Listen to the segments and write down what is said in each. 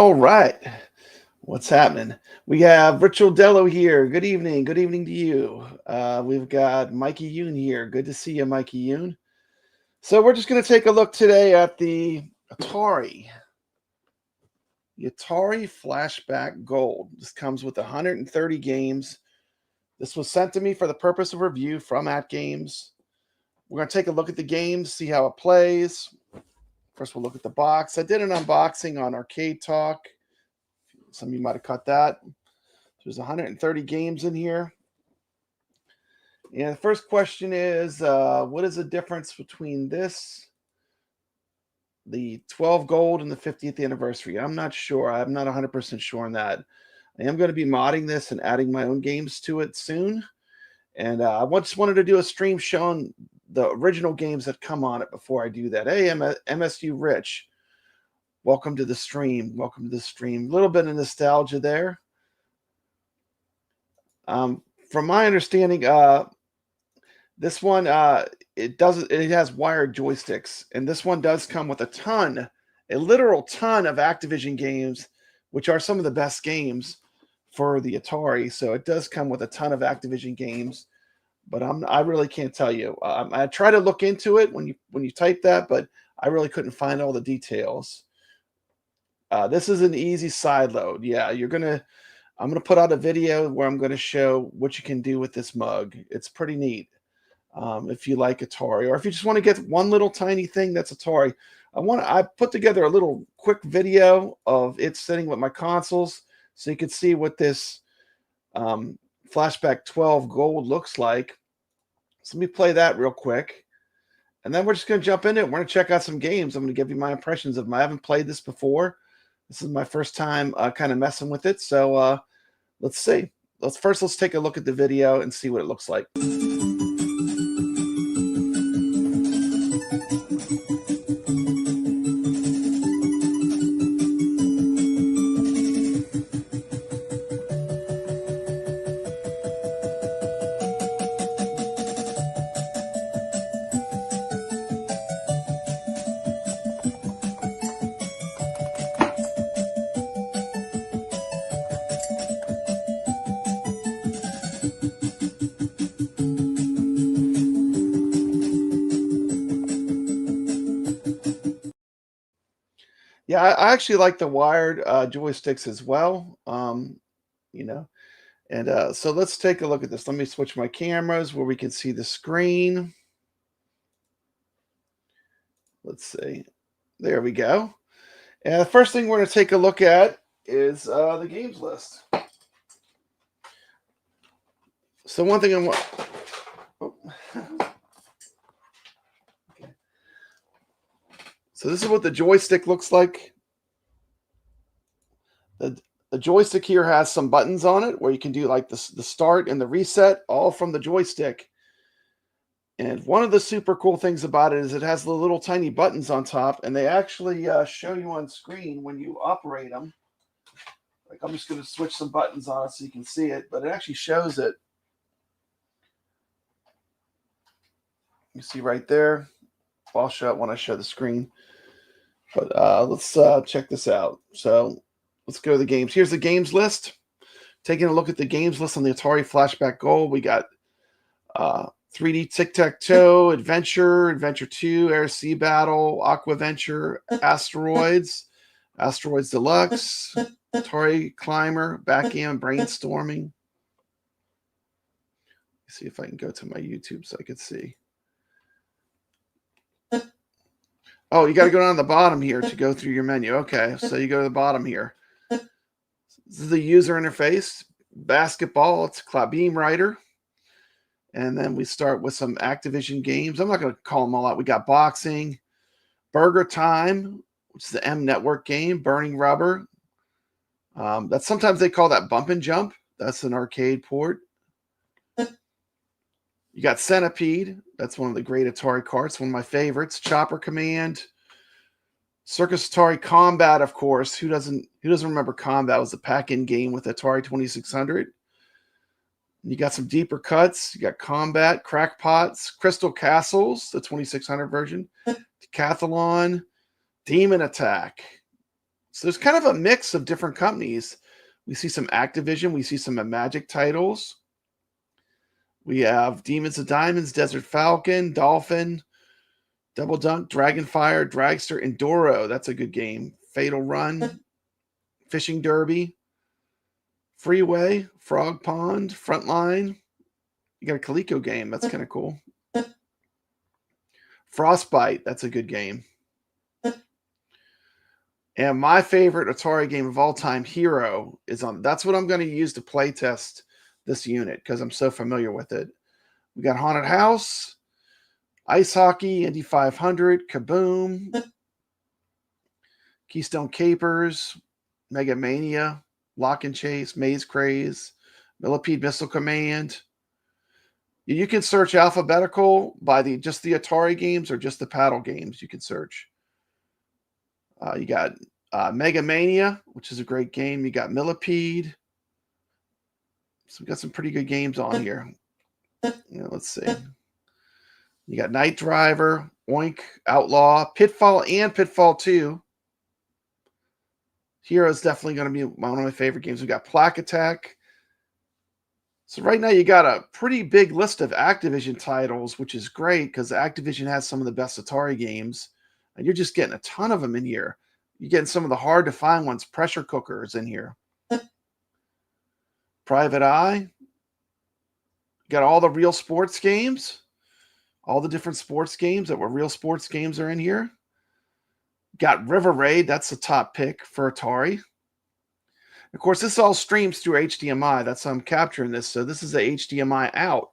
All right. What's happening? We have Virtual Dello here. Good evening. Good evening to you. We've got Mikey Yoon here. Good to see you, Mikey Yoon. So we're just going to take a look today at the Atari. The Atari Flashback Gold. This comes with 130 games. This was sent to me for the purpose of review from AtGames. We're going to take a look at the games, see how it plays. First, we'll look at the box. I did an unboxing on Arcade Talk. Some of you might have caught that. There's 130 games in here. And the first question is, what is the difference between this, the 12 gold, and the 50th anniversary? I'm not sure. I'm not 100% sure on that. I am going to be modding this and adding my own games to it soon. And I just wanted to do a stream showing the original games that come on it before I do that. Hey, MSU Rich. Welcome to the stream. Welcome to the stream. A little bit of nostalgia there. From my understanding, this one it has wired joysticks, and this one does come with a literal ton of Activision games, which are some of the best games for the Atari. So it does come with a ton of Activision games, but I really can't tell you. I try to look into it when you type that, but I really couldn't find all the details. This is an easy side load. Yeah, I'm gonna put out a video where I'm gonna show what you can do with this mug. It's pretty neat. If you like Atari, or if you just want to get one little tiny thing that's Atari. I put together a little quick video of it sitting with my consoles, so you can see what this Flashback 12 Gold looks like. So let me play that real quick, and then we're just going to jump into it. We're going to check out some games. I'm going to give you my impressions of them. I haven't played this before. This is my first time kind of messing with it. So let's see. Let's take a look at the video and see what it looks like. Yeah, I actually like the wired joysticks as well. So let's take a look at this. Let me switch my cameras where we can see the screen. Let's see. There we go. And the first thing we're going to take a look at is the games list. So one thing So this is what the joystick looks like. The joystick here has some buttons on it where you can do like the start and the reset all from the joystick. And one of the super cool things about it is it has the little tiny buttons on top, and they actually show you on screen when you operate them. Like, I'm just going to switch some buttons on it so you can see it, but it actually shows it. You see right there. I'll show it when I show the screen. But let's check this out. So let's go to the games. Here's the games list. Taking a look at the games list on the Atari Flashback Gold, we got 3D Tic-Tac-Toe, Adventure, Adventure 2, Air Sea Battle, Aquaventure, Asteroids, Asteroids Deluxe, Atari Climber, Backgammon, Brainstorming. Let's see if I can go to my YouTube so I can see. Oh, you got to go down to the bottom here to go through your menu. Okay, so you go to the bottom here. This is the user interface. Basketball, it's Beam Writer. And then we start with some Activision games. I'm not going to call them all out. We got Boxing, Burger Time, which is the M Network game, Burning Rubber. That's sometimes they call that Bump and Jump. That's an arcade port. You got Centipede. That's one of the great Atari carts, one of my favorites. Chopper Command, Circus Atari Combat, of course. Who doesn't remember Combat? It was a pack-in game with Atari 2600. You got some deeper cuts. You got Combat, Crackpots, Crystal Castles, the 2600 version, Decathlon, Demon Attack. So there's kind of a mix of different companies. We see some Activision. We see some Magic titles. We have Demons of Diamonds, Desert Falcon, Dolphin, Double Dunk, Dragonfire, Dragster, Enduro. That's a good game. Fatal Run, Fishing Derby, Freeway, Frog Pond, Frontline. You got a Coleco game. That's kind of cool. Frostbite. That's a good game. And my favorite Atari game of all time, Hero, is on. That's what I'm going to use to play test this unit because I'm so familiar with it. We got Haunted House, Ice Hockey, Indy 500, Kaboom, Keystone Capers, Mega Mania, Lock and Chase, Maze Craze, Millipede Missile Command. You can search alphabetical by just the Atari games or just the paddle games. You can search. You got Mega Mania, which is a great game. You got Millipede. So we got some pretty good games on here. Let's see. You got Night Driver, Oink, Outlaw, Pitfall, and Pitfall 2. Hero is definitely going to be one of my favorite games. We got Plaque Attack. So right now you got a pretty big list of Activision titles, which is great because Activision has some of the best Atari games. And you're just getting a ton of them in here. You're getting some of the hard-to-find ones. Pressure Cookers in here. Private Eye. Got all the real sports games. All the different sports games that were real sports games are in here. Got River Raid. That's the top pick for Atari. Of course, this all streams through HDMI. That's how I'm capturing this. So this is a HDMI out.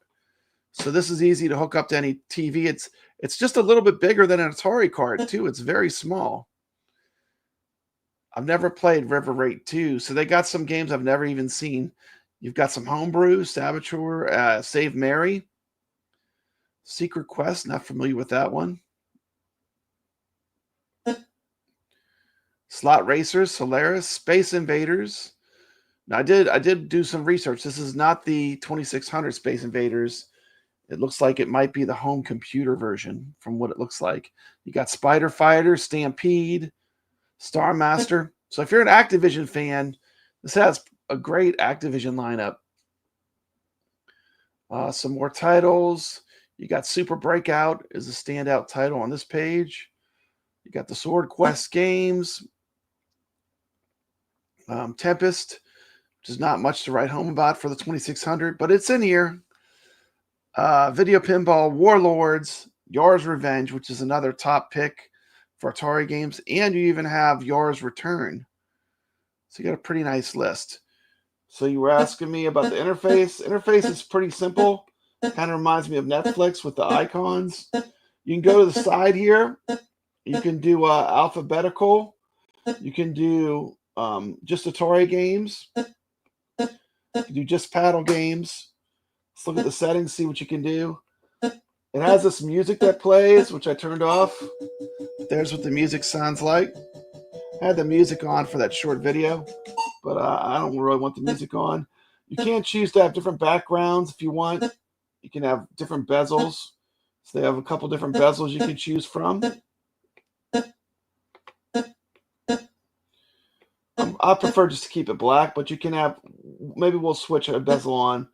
So this is easy to hook up to any TV. It's just a little bit bigger than an Atari card, too. It's very small. I've never played River Raid 2. So they got some games I've never even seen. You've got some Homebrew, Saboteur, Save Mary, Secret Quest. Not familiar with that one. Slot Racers, Solaris, Space Invaders. Now I did do some research. This is not the 2600 Space Invaders. It looks like it might be the home computer version from what it looks like. You got Spider Fighter, Stampede, Star Master. So if you're an Activision fan, this has a great Activision lineup. Some more titles. You got Super Breakout is a standout title on this page. You got the Sword Quest games. Tempest, which is not much to write home about for the 2600, but it's in here. Video Pinball, Warlords, Yar's Revenge, which is another top pick for Atari games, and you even have Yar's Return. So you got a pretty nice list. So you were asking me about the interface. Interface is pretty simple. Kind of reminds me of Netflix with the icons. You can go to the side here. You can do alphabetical. You can do just Atari games. You can do just paddle games. Let's look at the settings, see what you can do. It has this music that plays, which I turned off. There's what the music sounds like. I had the music on for that short video, but I don't really want the music on. You can choose to have different backgrounds if you want. You can have different bezels. So they have a couple different bezels you can choose from. I prefer just to keep it black, but you can have, maybe we'll switch a bezel on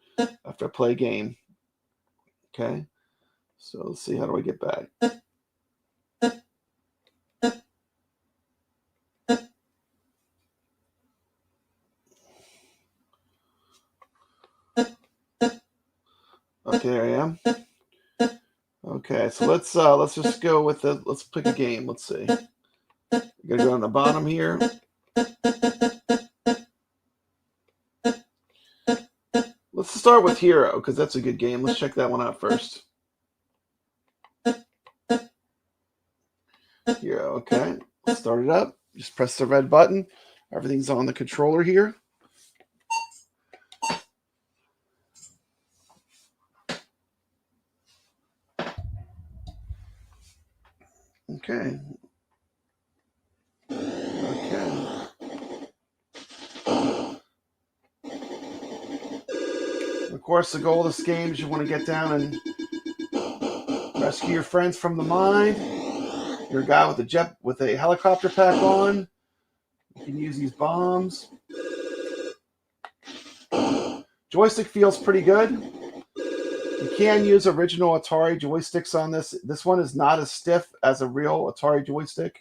after I play a game. Okay, so let's see, how do I get back? Okay, there I am. Okay, so let's just go with let's pick a game. Let's see. I'm gonna go on the bottom here. Let's start with Hero, because that's a good game. Let's check that one out first. Hero, okay. Let's start it up. Just press the red button. Everything's on the controller here. Okay. Okay. Of course, the goal of this game is you want to get down and rescue your friends from the mine. You're a guy with a helicopter pack on. You can use these bombs. Joystick feels pretty good. You can use original Atari joysticks on this. This one is not as stiff as a real Atari joystick,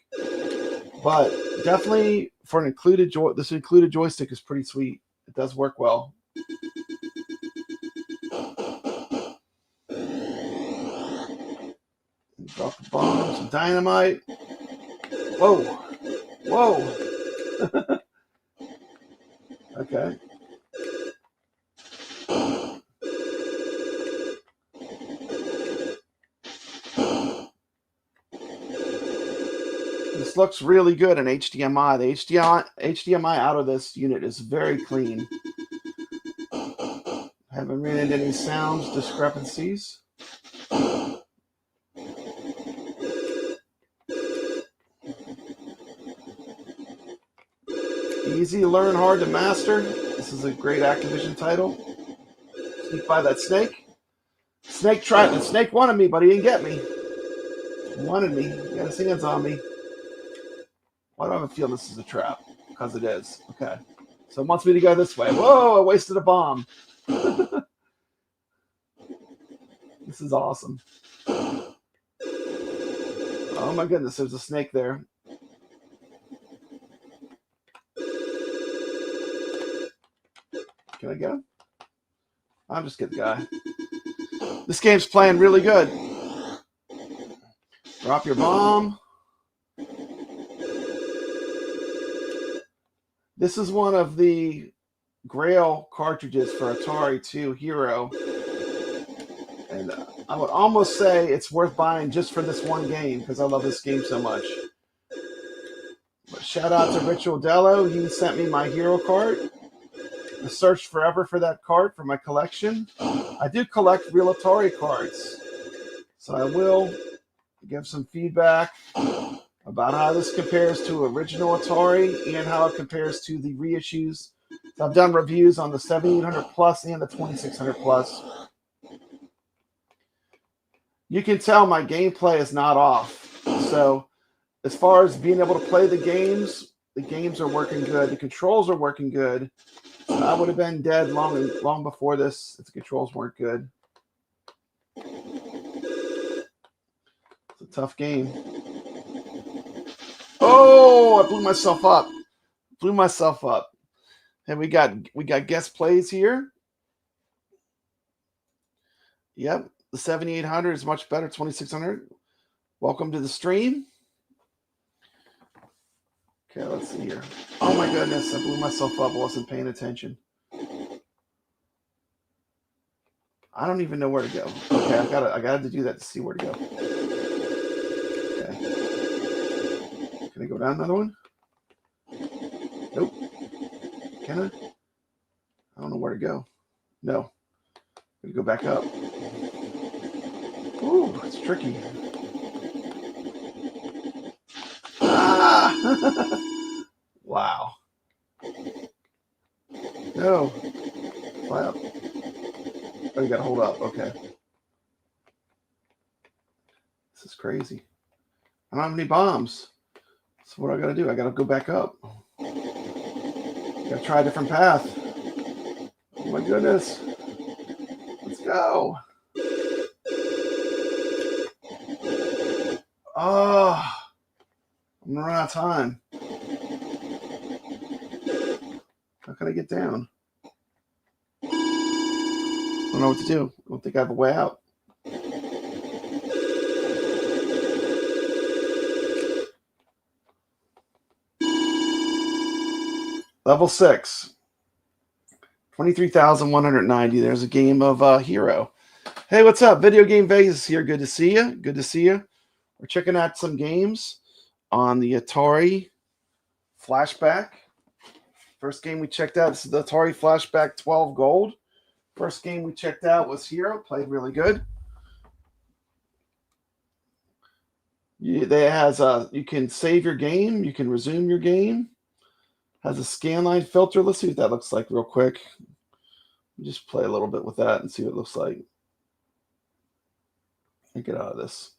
but definitely for an included this included joystick is pretty sweet. It does work well. Drop the bomb, some dynamite. Whoa, whoa. Okay. This looks really good in HDMI. The HDMI out of this unit is very clean. Haven't ran into any sound discrepancies. Easy to learn, hard to master. This is a great Activision title. Sneak by that snake. Snake tried. The snake wanted me, but he didn't get me. He wanted me. He got his hands on me. Why do I have a feeling this is a trap? Because it is. Okay. So it wants me to go this way. Whoa, I wasted a bomb. This is awesome. Oh my goodness, there's a snake there. Can I get him? I'm just kidding, guy. This game's playing really good. Drop your bomb. This is one of the Grail cartridges for Atari 2 Hero. And I would almost say it's worth buying just for this one game because I love this game so much. But shout out to Ritual Dello. He sent me my Hero cart. I searched forever for that cart for my collection. I do collect real Atari cards. So I will give some feedback about how this compares to original Atari and how it compares to the reissues. So I've done reviews on the 7800 Plus and the 2600 Plus. You can tell my gameplay is not off. So as far as being able to play the games are working good. The controls are working good. I would have been dead long before this if the controls weren't good. It's a tough game. Oh, I blew myself up. And we got guest plays here. Yep, the 7800 is much better. 2600. Welcome to the stream. Okay, let's see here. Oh my goodness, I blew myself up. I wasn't paying attention. I don't even know where to go. Okay, I got to do that to see where to go. Okay. Can I go down another one? Nope. Can I? I don't know where to go. No. I'm gonna go back up. Ooh, it's tricky. Ah! Wow. No. Fly up. Oh, you gotta hold up. Okay. This is crazy. I don't have any bombs. So what I gotta do? I gotta go back up. Gotta try a different path. Oh my goodness. Let's go. Oh, I'm gonna run out of time. How can I get down? I don't know what to do. I don't think I have a way out. Level 6. 23,190. There's a game of Hero. Hey, what's up? Video Game Vegas here. Good to see you. Good to see you. We're checking out some games on the Atari Flashback. First game we checked out is the Atari Flashback 12 Gold. First game we checked out was Hero. Played really good. You can save your game. You can resume your game. Has a scanline filter. Let's see what that looks like real quick. Just play a little bit with that and see what it looks like. And get out of this.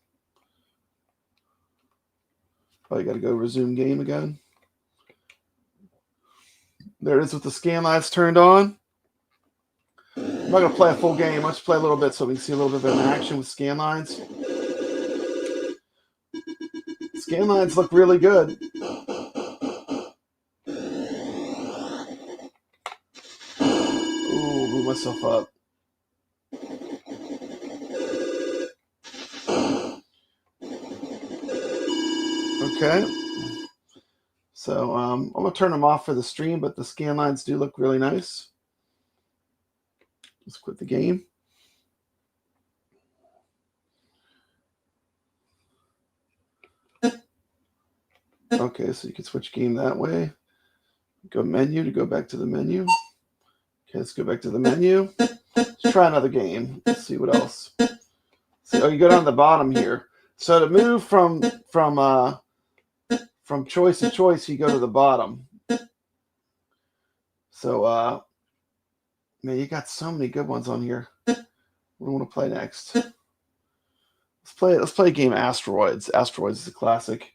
Oh, you got to go resume game again. There it is with the scan lights turned on. I'm not going to play a full game. I'll just play a little bit so we can see a little bit of an action with scan lines. Scan lines look really good. Ooh, blew myself up. Okay. So I'm going to turn them off for the stream, but the scan lines do look really nice. Let's quit the game. Okay, so you can switch game that way. Go menu to go back to the menu. Okay, let's go back to the menu. Let's try another game. Let's see what else. See, oh, you go down the bottom here. So to move from choice to choice, you go to the bottom. So man, you got so many good ones on here. What do I want to play next? Let's play a game Asteroids. Asteroids is a classic.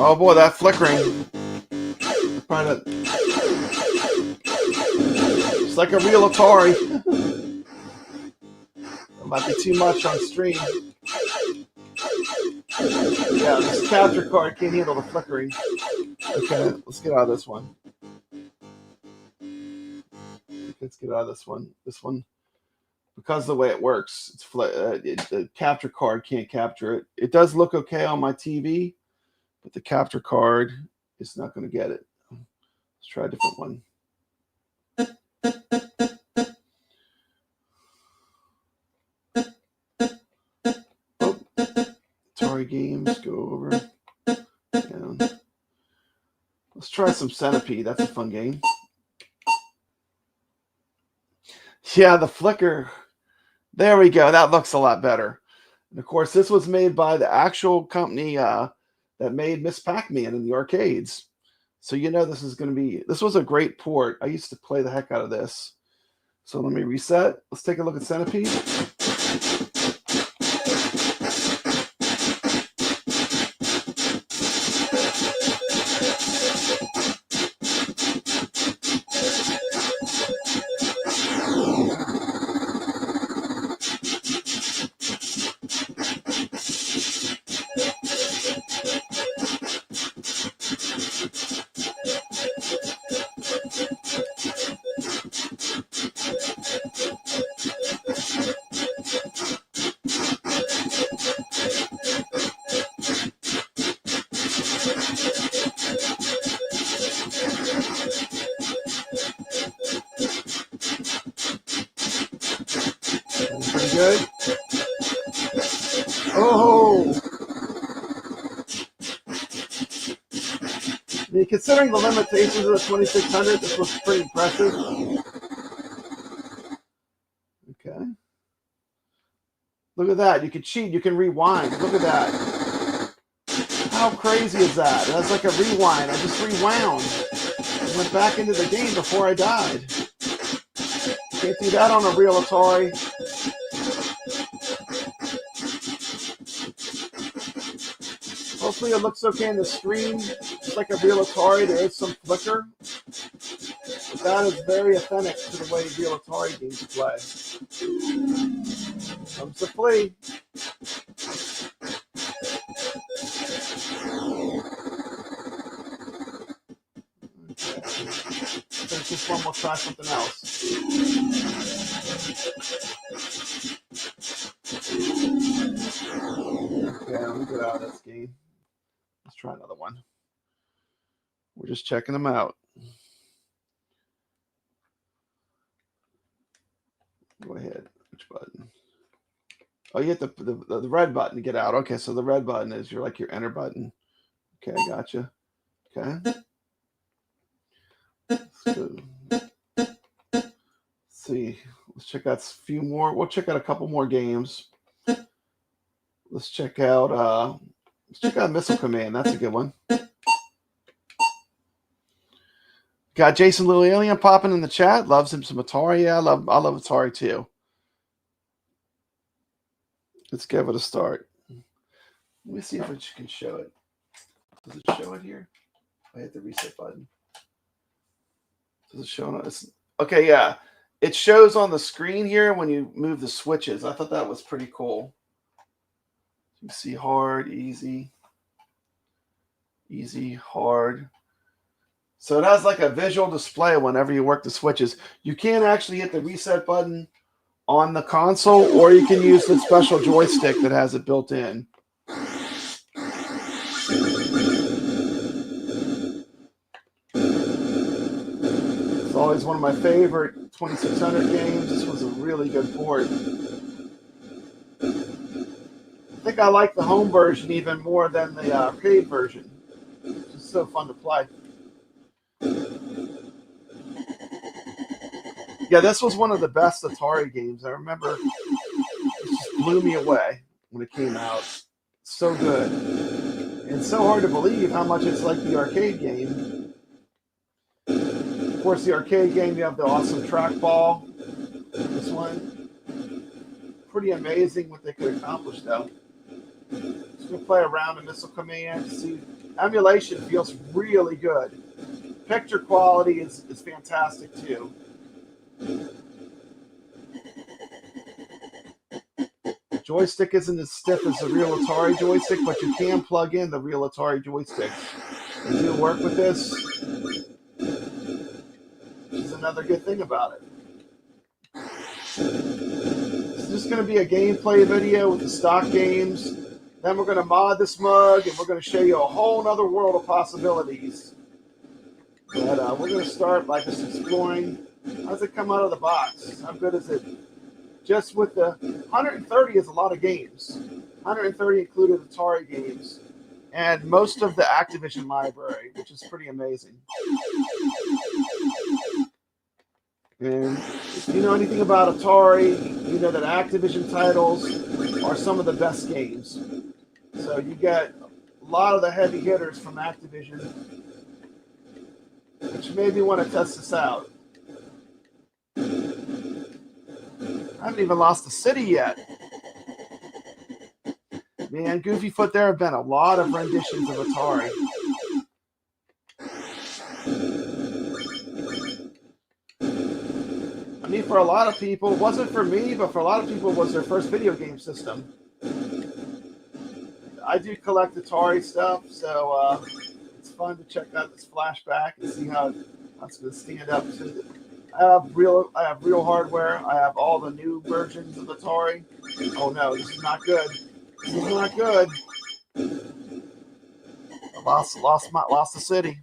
Oh boy, that flickering. It's like a real Atari. It might be too much on stream. Yeah, this capture card can't handle the flickering. Okay, let's get out of this one. Let's get out of this one. This one, because of the way it works, the capture card can't capture it. It does look okay on my TV, but the capture card is not going to get it. Let's try a different one. Oh, Atari games, go over. Down. Let's try some Centipede. That's a fun game. Yeah, the flicker. There we go. That looks a lot better. And of course, this was made by the actual company that made Miss Pac-Man in the arcades. So you know this was a great port. I used to play the heck out of this. So let me reset. Let's take a look at Centipede. mean, considering the limitations of the 2600, this was pretty impressive. Okay. Look at that. You can cheat. You can rewind. Look at that. How crazy is that? That's like a rewind. I just rewound. I went back into the game before I died. Can't do that on a real Atari. Hopefully it looks okay on the screen. Just like a real Atari, there is some flicker. But that is very authentic to the way real Atari games play. Comes the flea. Finish this one, we'll try something else. Okay, let me get out of this game. Let's try another one. We're just checking them out. Go ahead. Which button? Oh, you hit the red button to get out. Okay, so the red button is your enter button. Okay, gotcha. Okay. Let's see. Let's check out a few more. We'll check out a couple more games. Let's check out Missile Command. That's a good one. Got Jason Little Alien popping in the chat. Loves him some Atari. Yeah, I love Atari too. Let's give it a start. Let me see if it can show it. Does it show it here? I hit the reset button. Does it show it? Okay, yeah. It shows on the screen here when you move the switches. I thought that was pretty cool. You see hard, easy, hard. So it has like a visual display whenever you work the switches. You can actually hit the reset button on the console, or you can use the special joystick that has it built in. It's always one of my favorite 2600 games. This was a really good port. I think I like the home version even more than the arcade version. It's just so fun to play. Yeah, this was one of the best Atari games. I remember it just blew me away when it came out. So good. And so hard to believe how much it's like the arcade game. Of course, the arcade game, you have the awesome trackball. This one. Pretty amazing what they could accomplish, though. Just going to play around in Missile Command. See, emulation feels really good. Picture quality is fantastic, too. Joystick isn't as stiff as the real Atari joystick, but you can plug in the real Atari joystick and do work with this, which is another good thing about it. It's just going to be a gameplay video with the stock games. Then we're going to mod this mug, and we're going to show you a whole other world of possibilities. But we're going to start by just exploring. How does it come out of the box? How good is it? Just with the 130 is a lot of games. 130 included Atari games. And most of the Activision library, which is pretty amazing. And if you know anything about Atari, you know that Activision titles are some of the best games. So you get a lot of the heavy hitters from Activision, which made me want to test this out. I haven't even lost a city yet. Man, Goofy Foot, there have been a lot of renditions of Atari. I mean, for a lot of people, it wasn't for me, but for a lot of people, it was their first video game system. I do collect Atari stuff, so it's fun to check out this Flashback and see how it's going to stand up to the... I have real hardware. I have all the new versions of Atari. Oh no, this is not good. This is not good. I lost the city.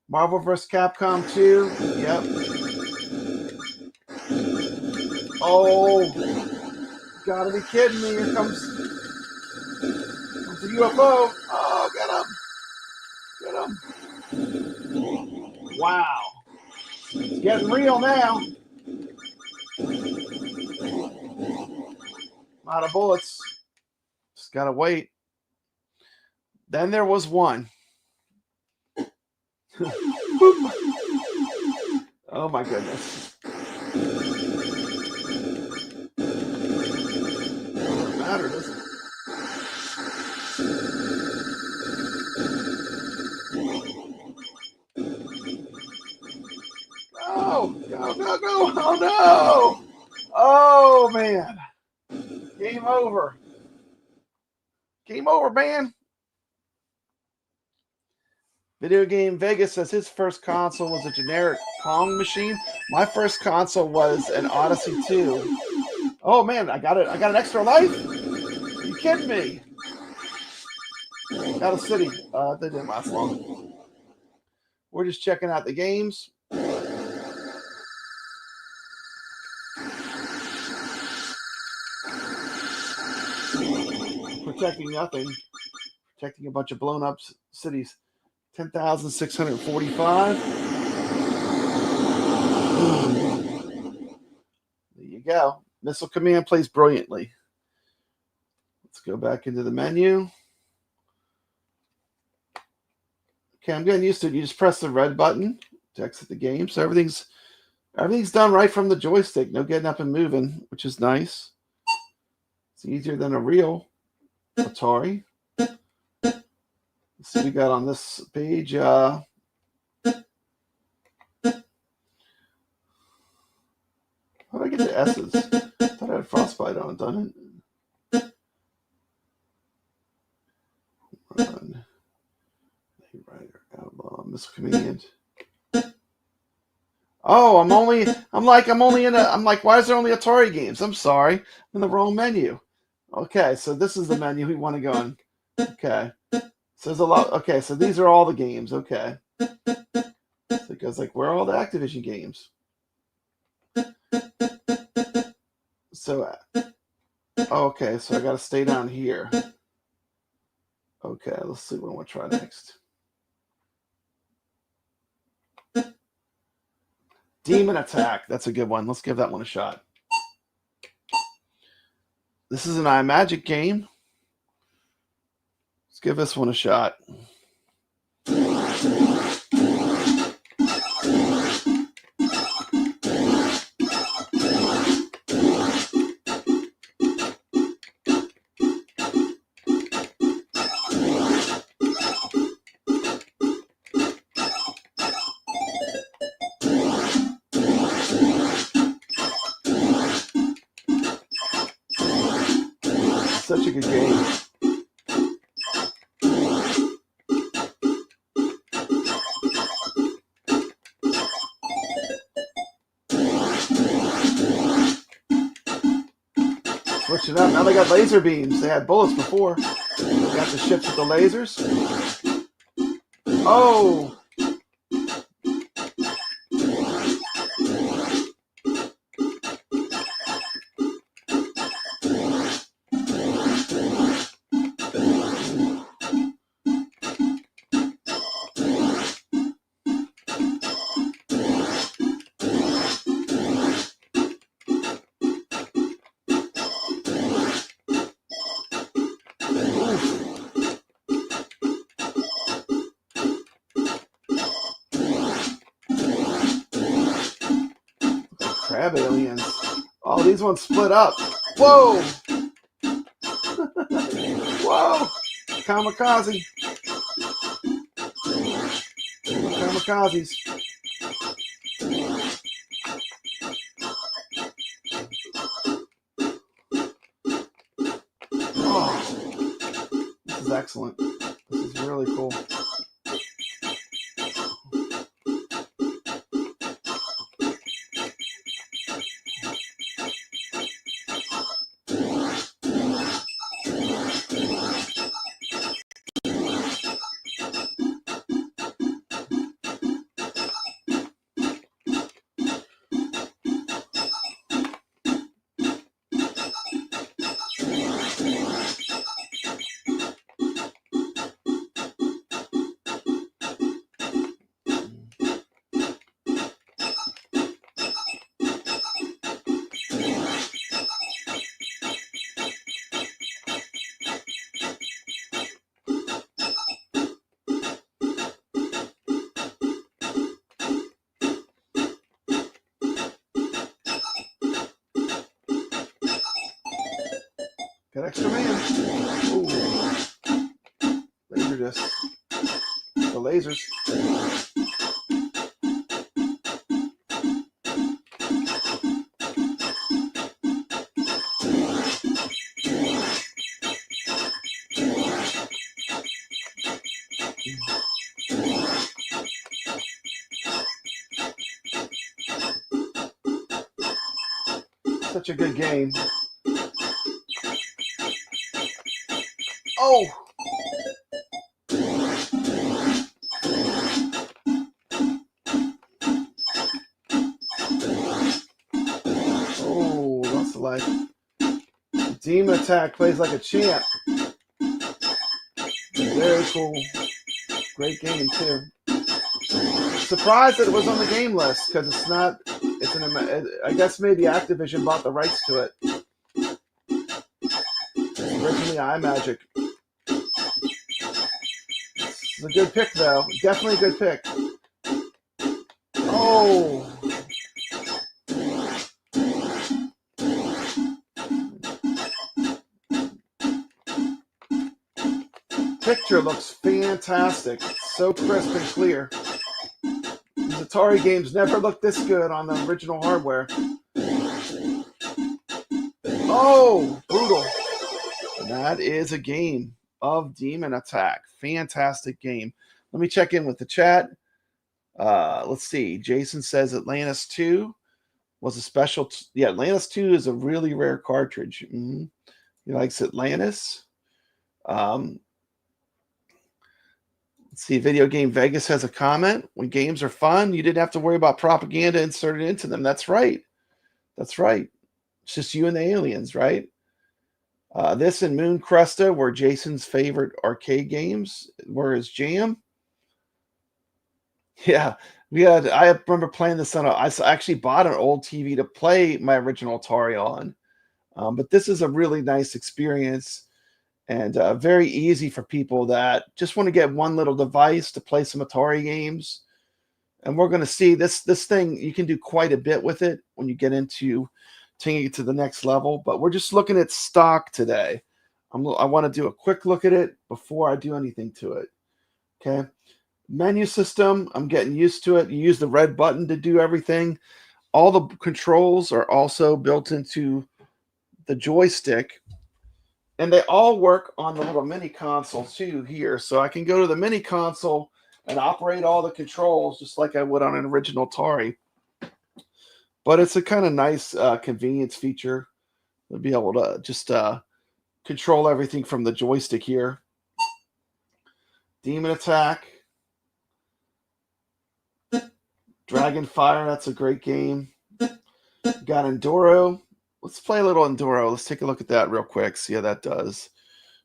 Marvel vs. Capcom 2. Yep. Oh, you gotta be kidding me! Here comes the UFO. Oh, get at him. Wow. It's getting real now. I'm out of bullets. Just gotta wait. Then there was one. Oh my goodness. Doesn't matter, does it? Oh, go, go, go. Oh no. Oh man. Game over. Game over, man. Video Game Vegas says his first console was a generic Pong machine. My first console was an Odyssey 2. Oh man, I got it. I got an extra life? Are you kidding me? Got a city. That didn't last long. We're just checking out the games. Protecting nothing. Protecting a bunch of blown up cities. 10,645. There you go. Missile Command plays brilliantly. Let's go back into the menu. Okay, I'm getting used to it. You just press the red button to exit the game. So everything's done right from the joystick. No getting up and moving, which is nice. It's easier than a real Atari. Let's see what we got on this page. How did I get the S's? I thought I had Frostbite on, done it? Run. Writer, Outlaw, Miss Command. Oh, I'm like, why is there only Atari games? I'm sorry. I'm in the wrong menu. Okay, so this is the menu we want to go in. Okay. So there's a lot. Okay, so these are all the games. Okay. So it goes like, where are all the Activision games? So, okay, so I got to stay down here. Okay, let's see what I want to try next. Demon Attack. That's a good one. Let's give that one a shot. This is an iMagic game. Let's give this one a shot. Such a good game. Switch it up. Now they got laser beams. They had bullets before. They got the ships with the lasers. Oh! Crab aliens. Oh, these ones split up. Whoa! Whoa! Kamikaze. Kamikazes. Oh, this is excellent. This is really cool. extra man. Ooh. Laser disc. The lasers. Such a good game. Oh! Oh, lost a life. Demon Attack plays like a champ. Very cool. Great game, too. Surprised that it was on the game list, because it's not... I guess maybe Activision bought the rights to it. Originally iMagic. It's a good pick, though. Definitely a good pick. Oh! Picture looks fantastic. It's so crisp and clear. These Atari games never looked this good on the original hardware. Oh, brutal. That is a game of Demon Attack. Fantastic game. Let me check in with the chat. Let's see. Jason says Atlantis 2 was a special. Yeah, Atlantis 2 is a really rare cartridge. He likes Atlantis. Let's see. Video Game Vegas has a comment. When games are fun, you didn't have to worry about propaganda inserted into them. That's right. That's right. It's just you and the aliens, right? This and Moon Cresta were Jason's favorite arcade games. Were his jam. Yeah, I remember playing this on. I actually bought an old TV to play my original Atari on. But this is a really nice experience and very easy for people that just want to get one little device to play some Atari games. And we're going to see this thing. You can do quite a bit with it when you get into taking it to the next level. But we're just looking at stock today. I want to do a quick look at it before I do anything to it. Okay. Menu system, I'm getting used to it. You use the red button to do everything. All the controls are also built into the joystick. And they all work on the little mini console too here. So I can go to the mini console and operate all the controls just like I would on an original Atari. But it's a kind of nice convenience feature to be able to just control everything from the joystick here. Demon Attack. Dragonfire, that's a great game. Got Enduro. Let's play a little Enduro. Let's take a look at that real quick. See how that does.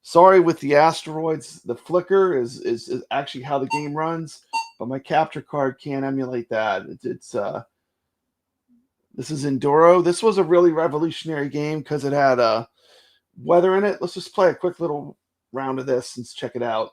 Sorry with the asteroids. The flicker is actually how the game runs, but my capture card can't emulate that. This is Enduro. This was a really revolutionary game because it had weather in it. Let's just play a quick little round of this and check it out.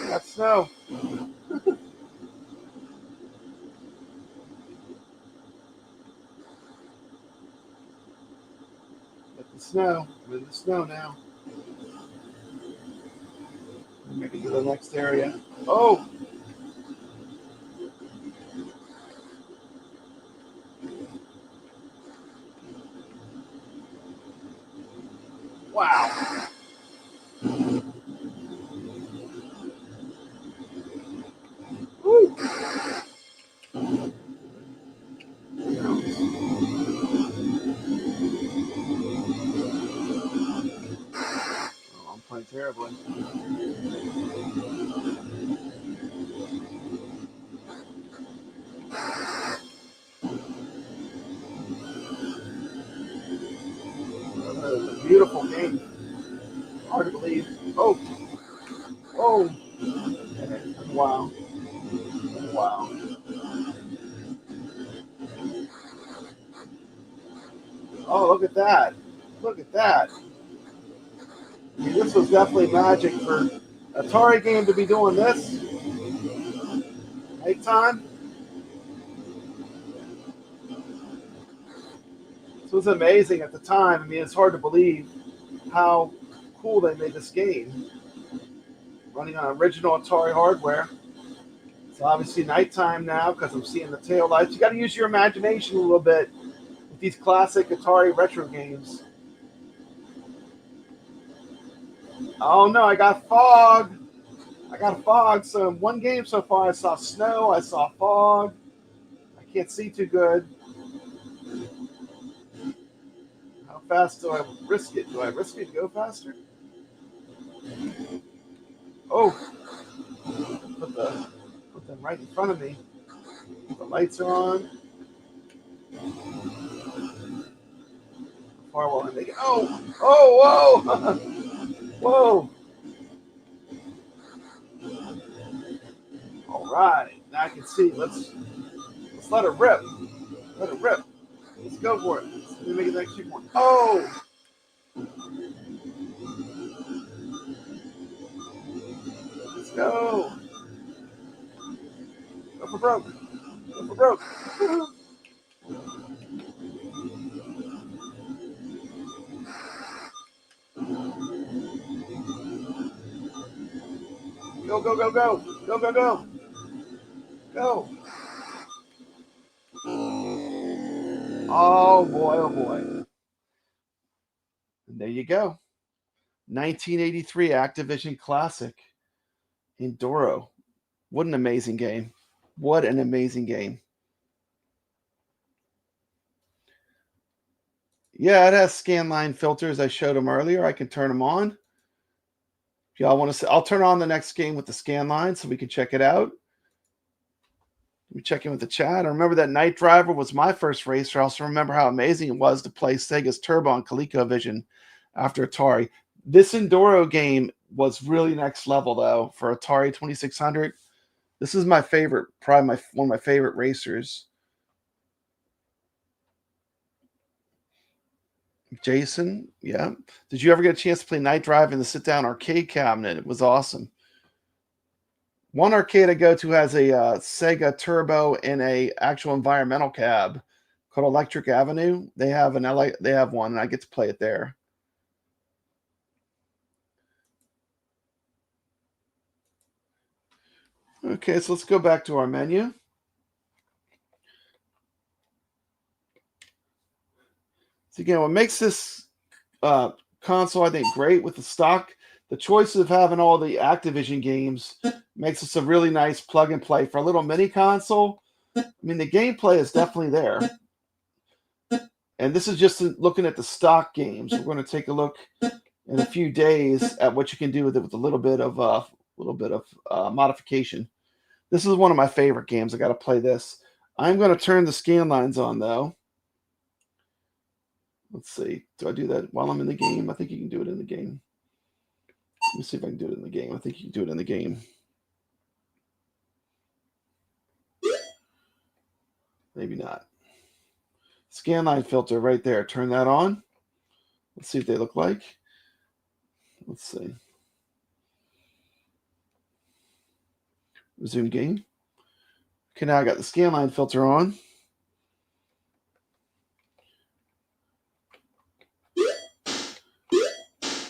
Got snow. Get the snow. I'm in the snow now. Make it to the next area. Oh! Wow! Woo. terribly. A beautiful game. Hard to believe. Oh, oh, wow, wow. Oh, look at that. Look at that. I mean, this was definitely magic for Atari game to be doing this. Nighttime. This was amazing at the time. I mean, it's hard to believe how cool they made this game. Running on original Atari hardware. It's obviously nighttime now because I'm seeing the tail lights. You got to use your imagination a little bit with these classic Atari retro games. Oh no, I got fog. I got fog. So in one game so far, I saw snow. I saw fog. I can't see too good. How fast do I risk it? Do I risk it to go faster? Oh, put them right in front of me. The lights are on. Far will I make it? Oh, oh, whoa, whoa. All right, now I can see. Let's let it rip. Let it rip. Let's go for it. Let me make it next few points. Oh, let's go. Go for broke. Go for broke. Go, go, go, go. Go, go, go. Go. Oh, boy, oh, boy. And there you go. 1983 Activision Classic Enduro. What an amazing game. What an amazing game. Yeah, it has scanline filters. I showed them earlier. I can turn them on. If y'all want to see, I'll turn on the next game with the scan line so we can check it out. Let me check in with the chat. I remember that Night Driver was my first racer. I also remember how amazing it was to play Sega's Turbo on ColecoVision after Atari. This Enduro game was really next level, though, for Atari 2600. This is my favorite, probably one of my favorite racers. Jason, yeah. Did you ever get a chance to play Night Drive in the sit-down arcade cabinet? It was awesome. One arcade I go to has a Sega Turbo and a actual environmental cab called Electric Avenue. They have one, and I get to play it there. Okay, so let's go back to our menu. So again, what makes this console, I think, great with the choice of having all the Activision games makes this a really nice plug and play for a little mini console. I mean, the gameplay is definitely there. And this is just looking at the stock games. We're going to take a look in a few days at what you can do with it with a little bit of modification. This is one of my favorite games. I got to play this. I'm going to turn the scan lines on, though. Let's see. Do I do that while I'm in the game? I think you can do it in the game. Let me see if I can do it in the game. I think you can do it in the game. Maybe not. Scanline filter right there. Turn that on. Let's see what they look like. Let's see. Resume game. Okay, now I got the scanline filter on.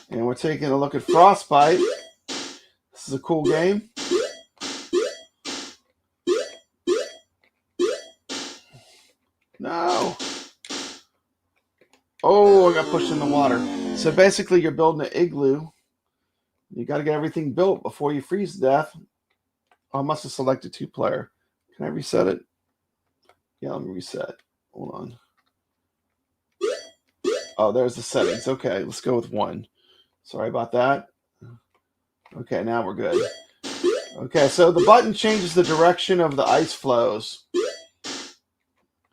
And we're taking a look at Frostbite. This is a cool game. No. Oh, I got pushed in the water. So basically, you're building an igloo. You got to get everything built before you freeze to death. Oh, I must have selected 2-player. Can I reset it? Yeah, let me reset. Hold on. Oh, there's the settings. Okay, let's go with 1. Sorry about that. Okay, now we're good. Okay, so the button changes the direction of the ice flows.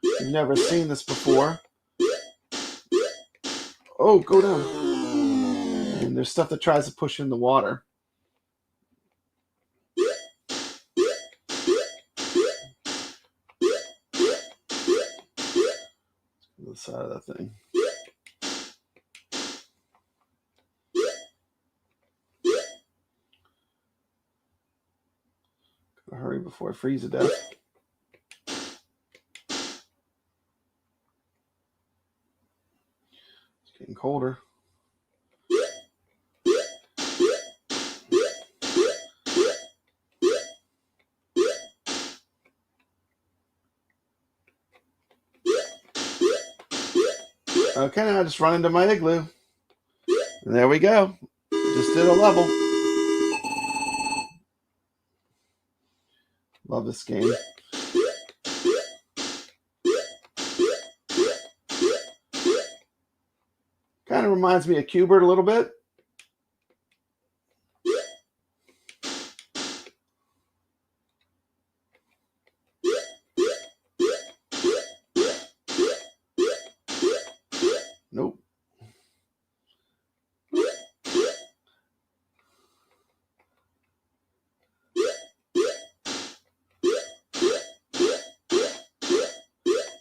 You've never seen this before. Oh, go down. And there's stuff that tries to push in the water. The side of that thing. Gotta hurry before I freeze to death. It's getting colder. Okay, now I just run into my igloo. And there we go. Just did a level. Love this game. Kind of reminds me of Q*bert a little bit. Nope.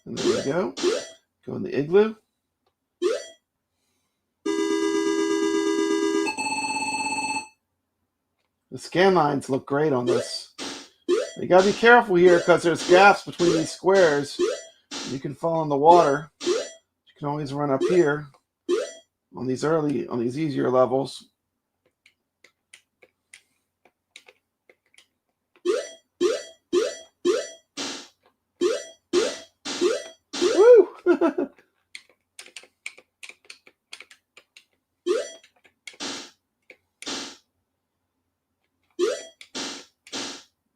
And there we go. Go in the igloo. The scan lines look great on this. You gotta be careful here because there's gaps between these squares. You can fall in the water. You can always run up here on these easier levels. Woo!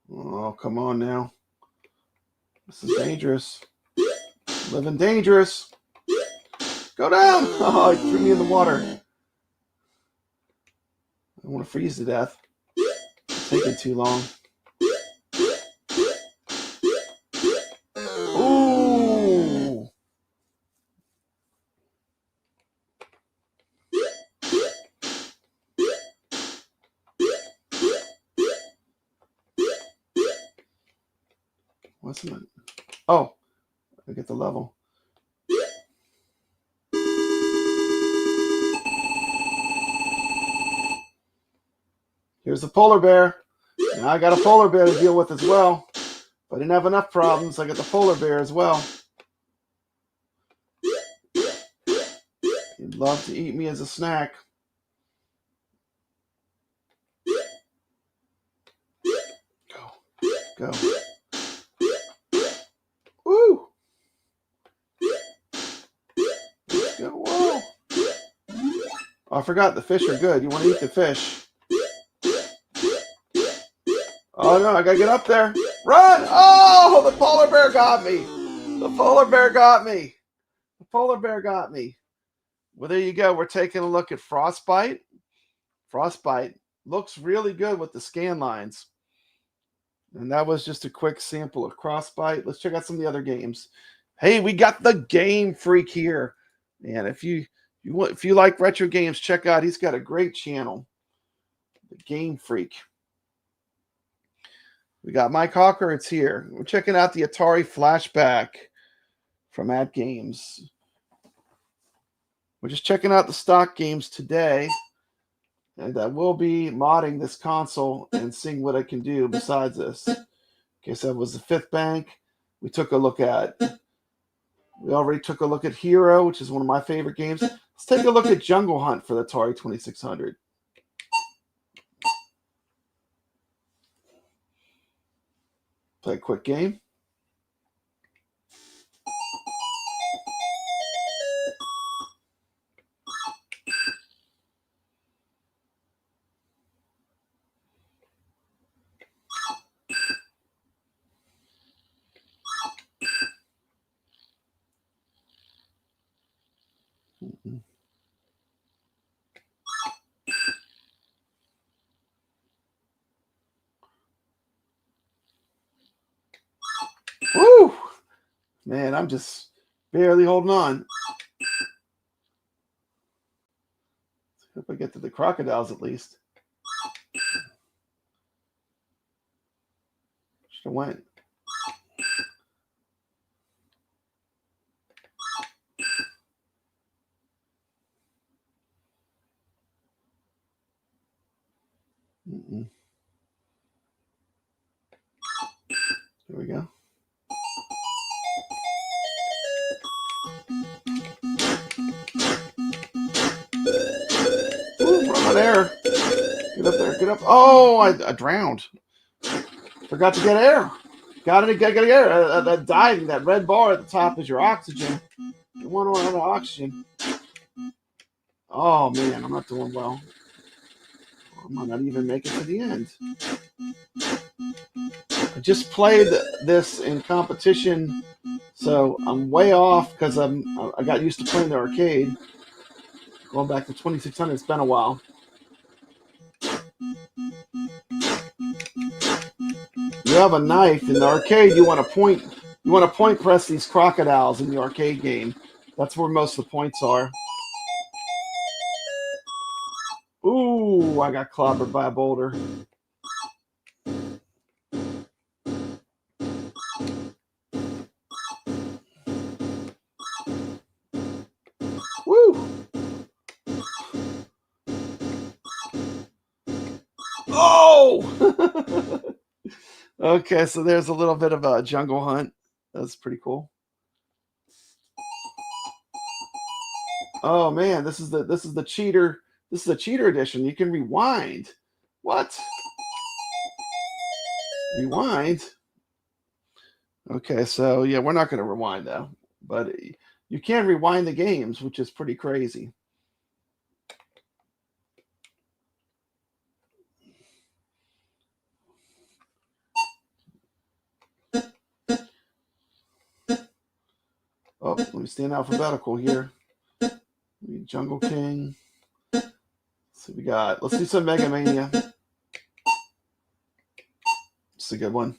Oh, come on now. This is dangerous. Living dangerous. Go down! Oh, he threw me in the water. I want to freeze to death. It's taking too long. Ooh! What's that? Oh, I get the level. Here's the polar bear. Now I got a polar bear to deal with as well. If I didn't have enough problems, I got the polar bear as well. He'd love to eat me as a snack. Go. Woo! Let's go. Whoa! Oh, I forgot the fish are good. You want to eat the fish. Oh no, I gotta get up there. Run! Oh, the polar bear got me. The polar bear got me. The polar bear got me. Well, there you go. We're taking a look at Frostbite. Frostbite looks really good with the scan lines. And that was just a quick sample of Frostbite. Let's check out some of the other games. Hey, we got the Game Freak here. And if you like retro games, check out. He's got a great channel. The Game Freak. We got Mike Hawker. It's here. We're checking out the Atari Flashback from AtGames. We're just checking out the stock games today. And I will be modding this console and seeing what I can do besides this. Okay, so it was the Fifth Bank. We already took a look at Hero, which is one of my favorite games. Let's take a look at Jungle Hunt for the Atari 2600. Play a quick game. Man, I'm just barely holding on. Hope I get to the crocodiles at least. Should have went. Mm-mm. There we go. Ooh, run out of air. Get up there. Get up. Oh, I drowned. Forgot to get air. Got to get air. That diving, that red bar at the top is your oxygen. You want to run out of oxygen. Oh, man, I'm not doing well. I might not even make it to the end. I just played this in competition, so I'm way off because I got used to playing the arcade. Going back to 2600, it's been a while. You have a knife in the arcade. You want to point press these crocodiles in the arcade game. That's where most of the points are. Ooh, I got clobbered by a boulder. Woo! Oh! Okay, so there's a little bit of a jungle hunt. That's pretty cool. Oh man, this is the cheater. This is the cheater edition. You can rewind. What? Rewind? Okay, so yeah, we're not going to rewind though, but you can rewind the games, which is pretty crazy. Oh, let me stay in alphabetical here. Jungle King. So we got. Let's do some Mega Mania. It's a good one.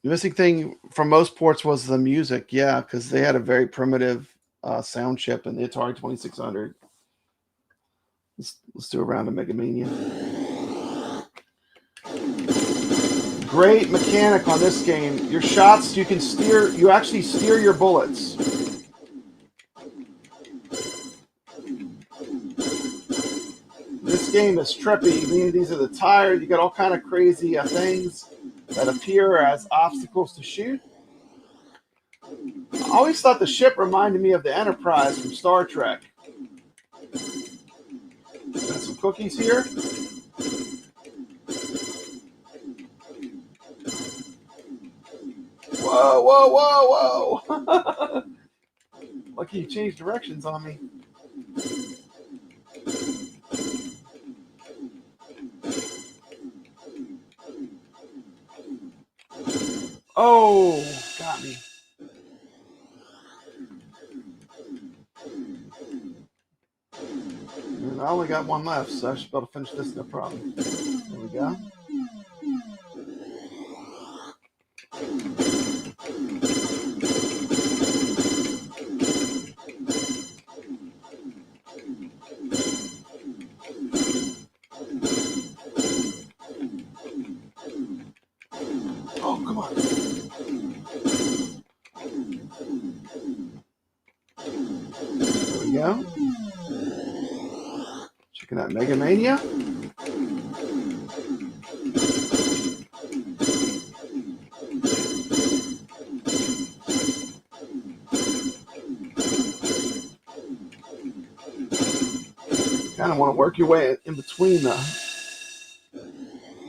The missing thing from most ports was the music, yeah, because they had a very primitive sound chip in the Atari 2600. Let's do a round of Mega Mania. Great mechanic on this game. Your shots, you can steer. You actually steer your bullets. This game is trippy. Meaning these are the tires. You got all kind of crazy things that appear as obstacles to shoot. I always thought the ship reminded me of the Enterprise from Star Trek. Got some cookies here. Whoa, whoa, whoa, whoa! Lucky you changed directions on me. Oh, got me. And I only got one left, so I should be able to finish this no problem. There we go. Oh, come on. There we go. Checking out Mega Mania. Kind of want to work your way in between the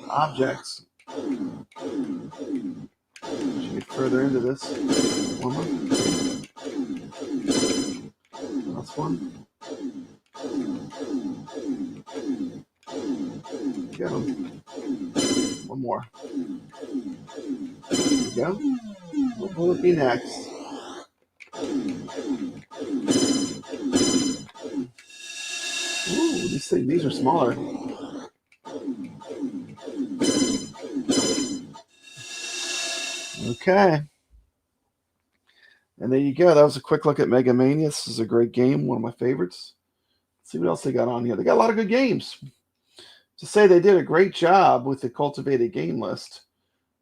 objects. Should get further into this. One more. Last one. Get him. One more. There we go. What will it be next? Ooh, these are smaller. Okay. And there you go. That was a quick look at Mega Mania. This is a great game, one of my favorites. Let's see what else they got on here. They got a lot of good games. To say they did a great job with the cultivated game list,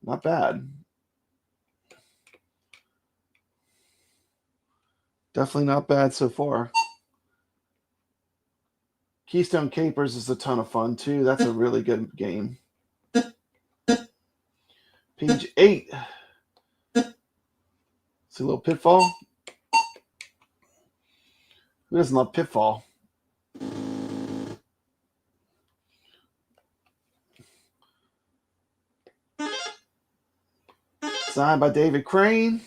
not bad. Definitely not bad so far. Keystone Capers is a ton of fun too. That's a really good game. Page 8. See a little Pitfall? Who doesn't love Pitfall? Signed by David Crane.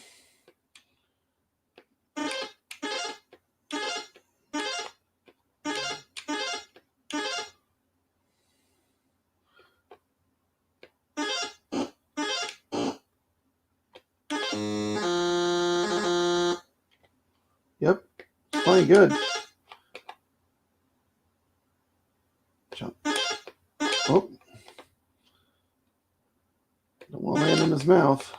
Yep, it's playing good. Jump. Oh. Don't want to land in his mouth.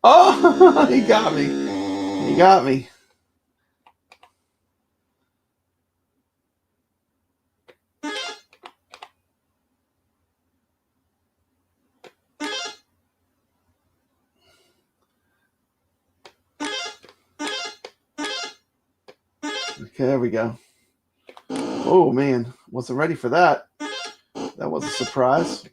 Oh, he got me. He got me. Okay, there we go. Oh, man. Wasn't ready for that. That was a surprise.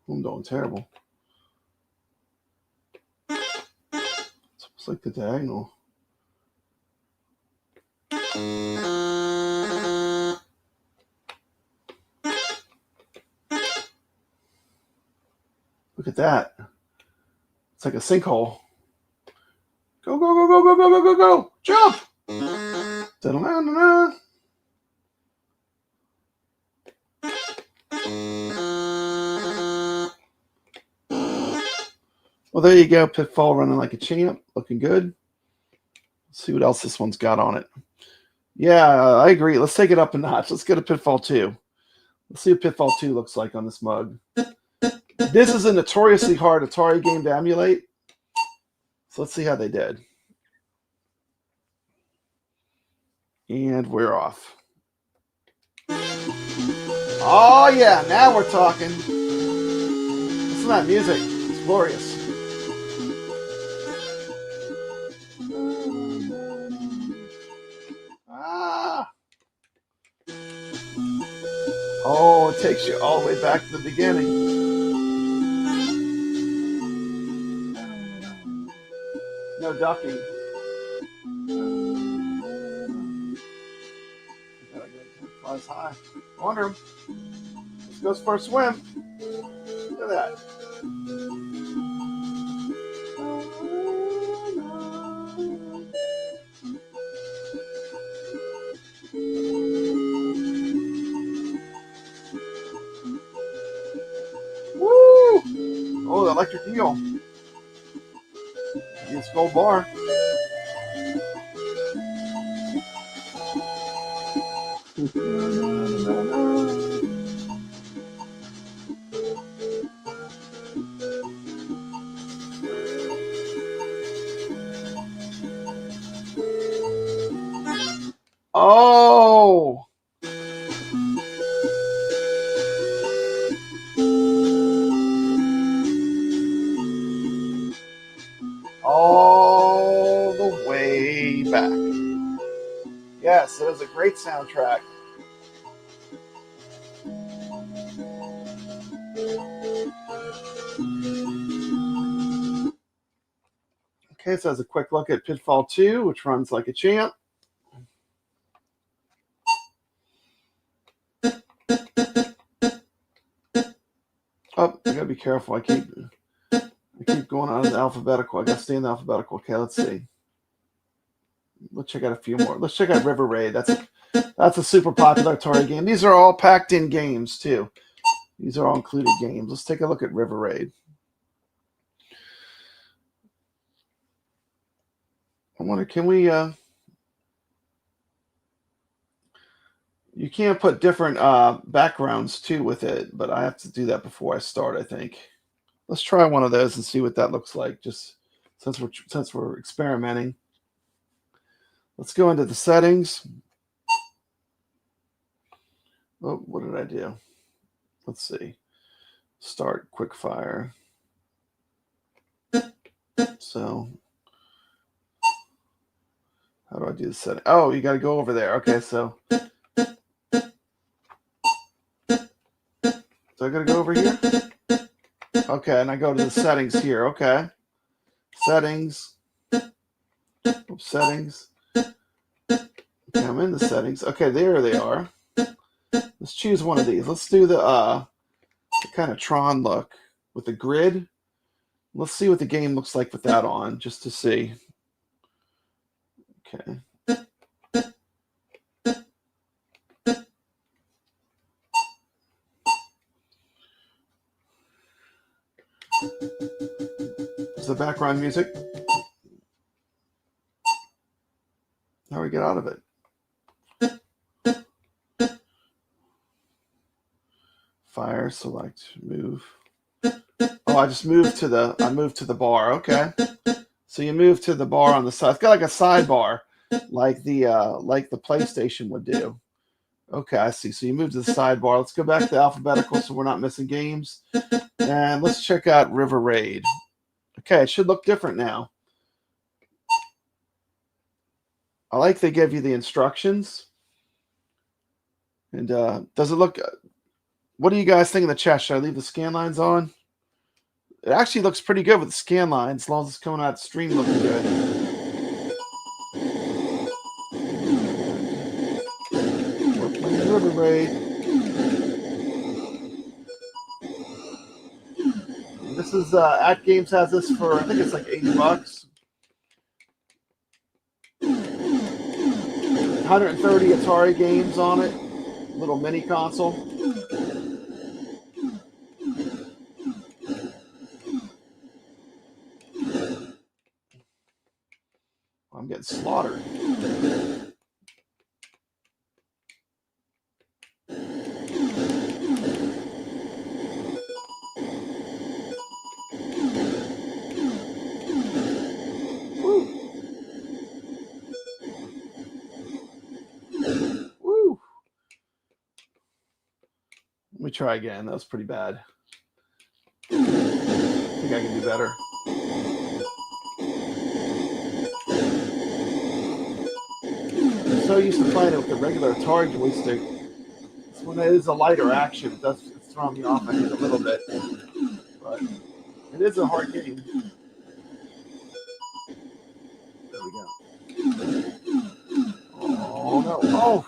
I'm doing terrible. It's like the diagonal. Look at that. It's like a sinkhole. Go, go, go, go, go, go, go, go, go. Jump! Da-da-da-da-da. Well, there you go. Pitfall running like a champ. Looking good. Let's see what else this one's got on it. Yeah, I agree. Let's take it up a notch. Let's get a Pitfall 2. Let's see what Pitfall 2 looks like on this mug. This is a notoriously hard Atari game to emulate. So let's see how they did. And we're off. Oh, yeah. Now we're talking. Listen to that music. It's glorious. Ah. Oh, it takes you all the way back to the beginning. No ducking. Flies high. Wonder. This goes for a swim. Look at that. Woo! Oh, the electric eel. It's gold bar. Oh! All the way back. Yes, it was a great soundtrack. Okay, so that's a quick look at Pitfall 2, which runs like a champ. Oh, I gotta be careful. I Keep going on in the alphabetical. I gotta stay in the alphabetical. Okay, let's see. Let's check out a few more. Let's check out Rcade. That's a super popular Atari game. These are all packed in games too. These are all included games. Let's take a look at Rcade. I wonder, can we you can't put different backgrounds too with it, but I have to do that before I start, I think. Let's try one of those and see what that looks like, just since we're experimenting. Let's go into the settings. Oh, what did I do? Let's see. Start quick fire. So how do I do the setting? Oh, you got to go over there. Okay, so I got to go over here. Okay, and I go to the settings here. Okay, settings. Oops, settings. Okay, I'm in the settings. Okay, there they are. Let's choose one of these. Let's do the kind of Tron look with the grid. Let's see what the game looks like with that on, just to see. Okay. Is the background music? How do we get out of it? Fire, select, move. Oh, I just moved to the bar. Okay. So you move to the bar on the side. It's got like a sidebar, like the PlayStation would do. Okay, I see. So you move to the sidebar. Let's go back to alphabetical so we're not missing games. And let's check out Rcade. Okay, it should look different now. I like they give you the instructions. And does it look... What do you guys think in the chat? Should I leave the scan lines on? It actually looks pretty good with the scan lines, as long as it's coming out stream looking good. We're playing Rcade. This is AtGames has this for, I think it's like $80. 130 Atari games on it. Little mini console. I'm getting slaughtered. Woo. Woo. Let me try again. That was pretty bad. I think I can do better. I'm so used to playing it with the regular Atari joystick. This one is a lighter action. It's throwing me off, I think, a little bit. But it is a hard game. There we go. Oh, no. Oh!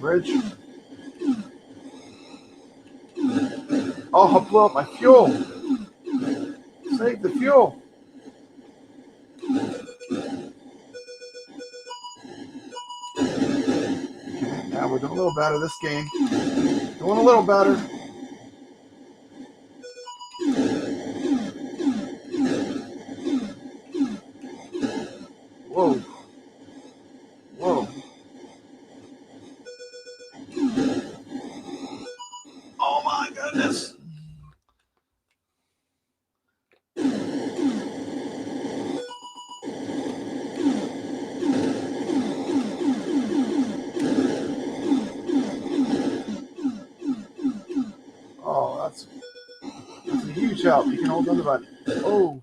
Bridge. Oh, I blew up my fuel. Save the fuel. Now we're doing a little better this game. Doing a little better. Whoa. Whoa. Oh my goodness. Oh, that's a huge help. You can hold on to that. Oh.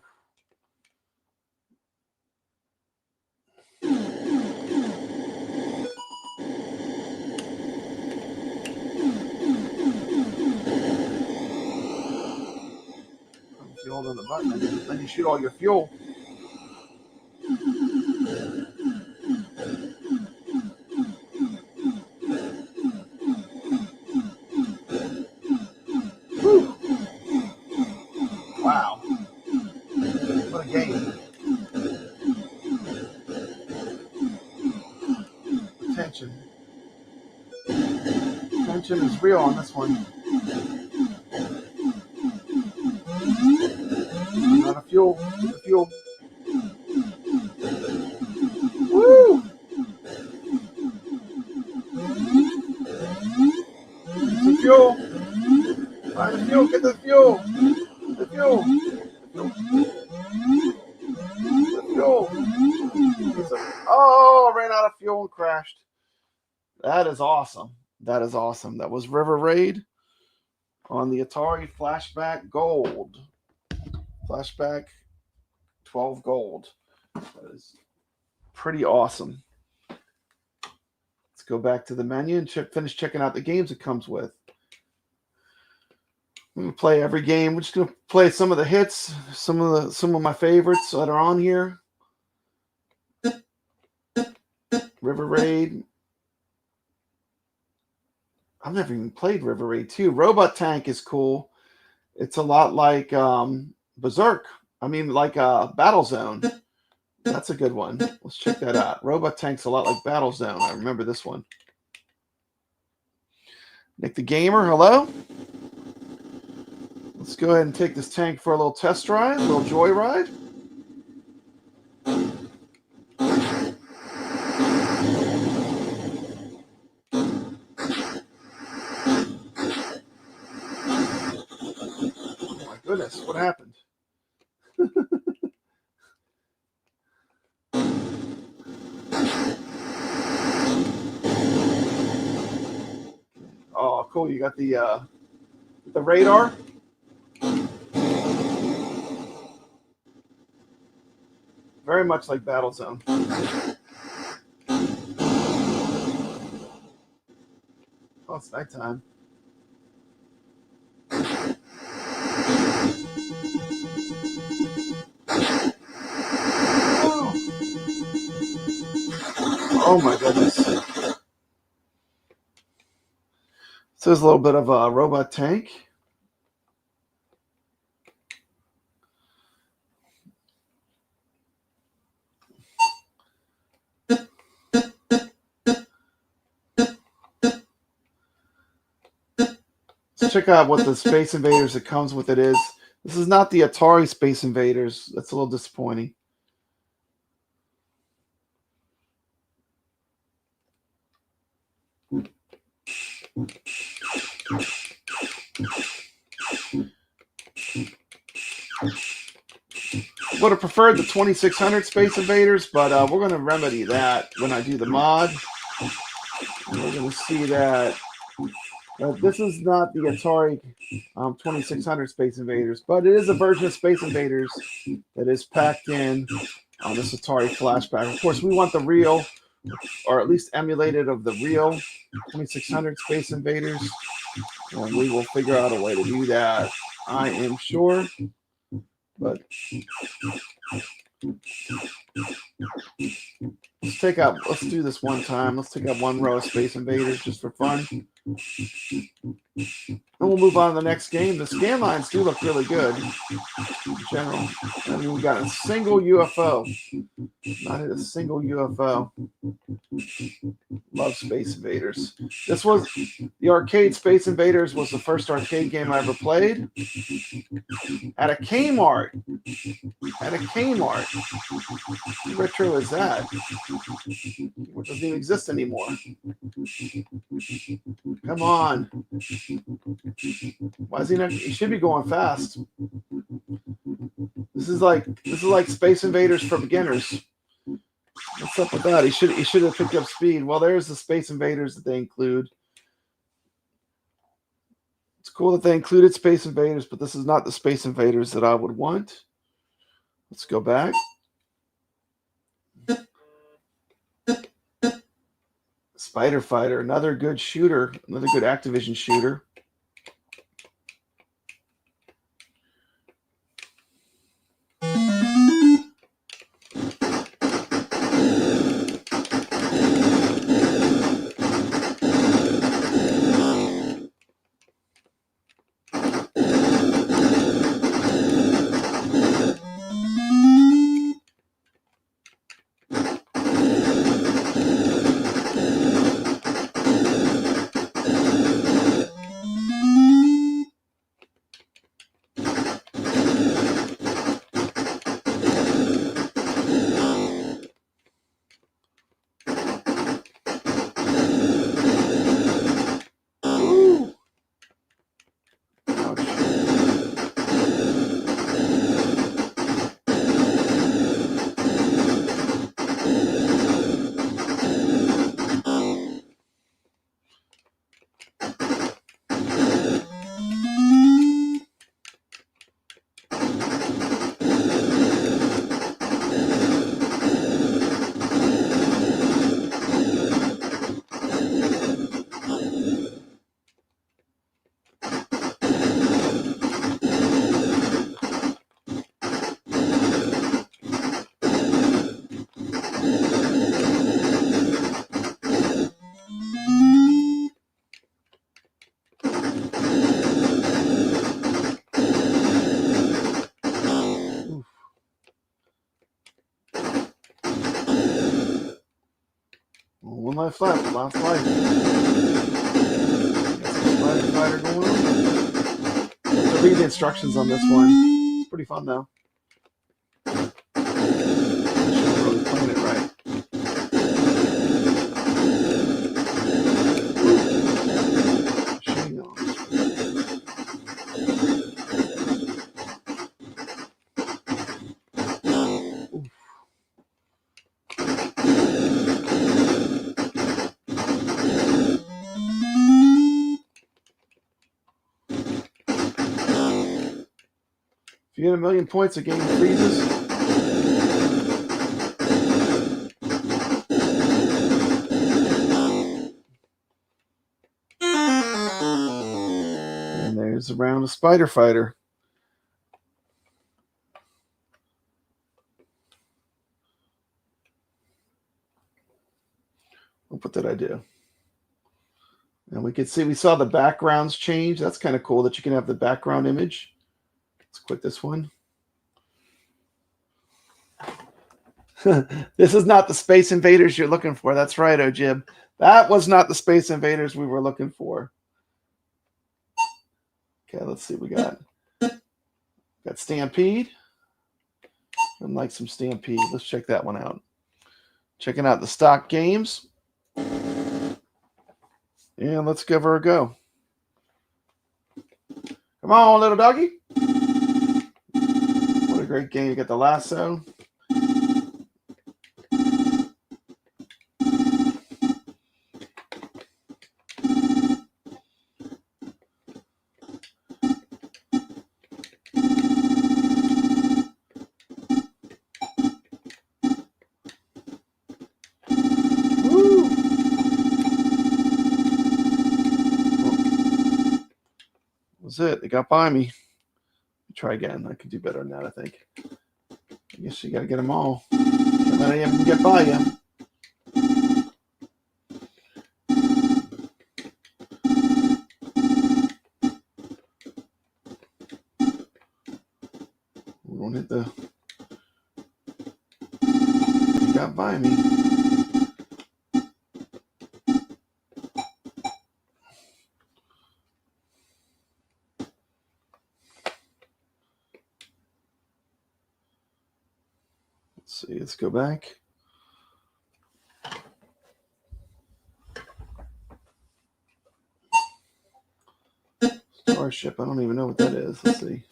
if you hold on the button, and then you shoot all your fuel. Woo. Wow. What a game. Tension. Tension is real on this one. Not a fuel. The fuel. Woo! Some fuel. Find the fuel. Get the fuel. The fuel. The fuel. Oh, ran out of fuel and crashed. That is awesome. That is awesome. That was Rcade on the Atari Flashback Gold. Flashback 12 Gold. That is pretty awesome. Let's go back to the menu and finish checking out the games it comes with. I'm gonna play every game. We're just gonna play some of the hits, some of my favorites that are on here. Rcade. I've never even played Rcade 2. Robot Tank is cool. It's a lot like Berserk. I mean, like Battlezone. That's a good one. Let's check that out. Robot Tank's a lot like Battlezone. I remember this one. Nick the Gamer, hello. Let's go ahead and take this tank for a little test ride, a little joyride. Oh my goodness, what happened? Oh, cool. You got the radar. Very much like Battlezone. Oh, it's nighttime. Oh my goodness. So there's a little bit of a robot tank. Let's check out what the Space Invaders that comes with it is. This is not the Atari Space Invaders. That's a little disappointing. Would have preferred the 2600 Space Invaders, but we're going to remedy that when I do the mod. And we're going to see that this is not the Atari 2600 Space Invaders, but it is a version of Space Invaders that is packed in on this Atari Flashback. Of course, we want the real, or at least emulated of the real 2600 Space Invaders, and we will figure out a way to do that, I am sure. But let's do this one time. Let's take out one row of Space Invaders just for fun. And we'll move on to the next game. The scan lines do look really good in general. I mean, we got a single UFO. Not hit a single UFO. Love Space Invaders. This was the arcade Space Invaders was the first arcade game I ever played. At a Kmart. At a Kmart. What retro is that? It doesn't even exist anymore. Come on. Why is he not? He should be going fast. This is like Space Invaders for beginners. What's up with that? He should have picked up speed. Well, there's the Space Invaders that they include. It's cool that they included Space Invaders, but this is not the Space Invaders that I would want. Let's go back. Spider Fighter, another good shooter, another good Activision shooter. life left. Lost life. Spider going on. So read the instructions on this one. It's pretty fun though. Really playing it right. If you get 1,000,000 points, the game freezes. And there's a round of Spider Fighter. What did I do? And we can see, we saw the backgrounds change. That's kind of cool that you can have the background image. Let's quit this one. This is not the Space Invaders you're looking for. That's right, Ojib. That was not the Space Invaders we were looking for. Okay, let's see what we got. Got Stampede. I'd like some Stampede. Let's check that one out. Checking out the stock games. And let's give her a go. Come on, little doggy. What a great game. You got the lasso. It. They got by me. Try again. I could do better than that, I think. I guess you got to get them all. Can't let any of them get by you. We won't hit the... You got by me. See, let's go back. Starship, I don't even know what that is. Let's see.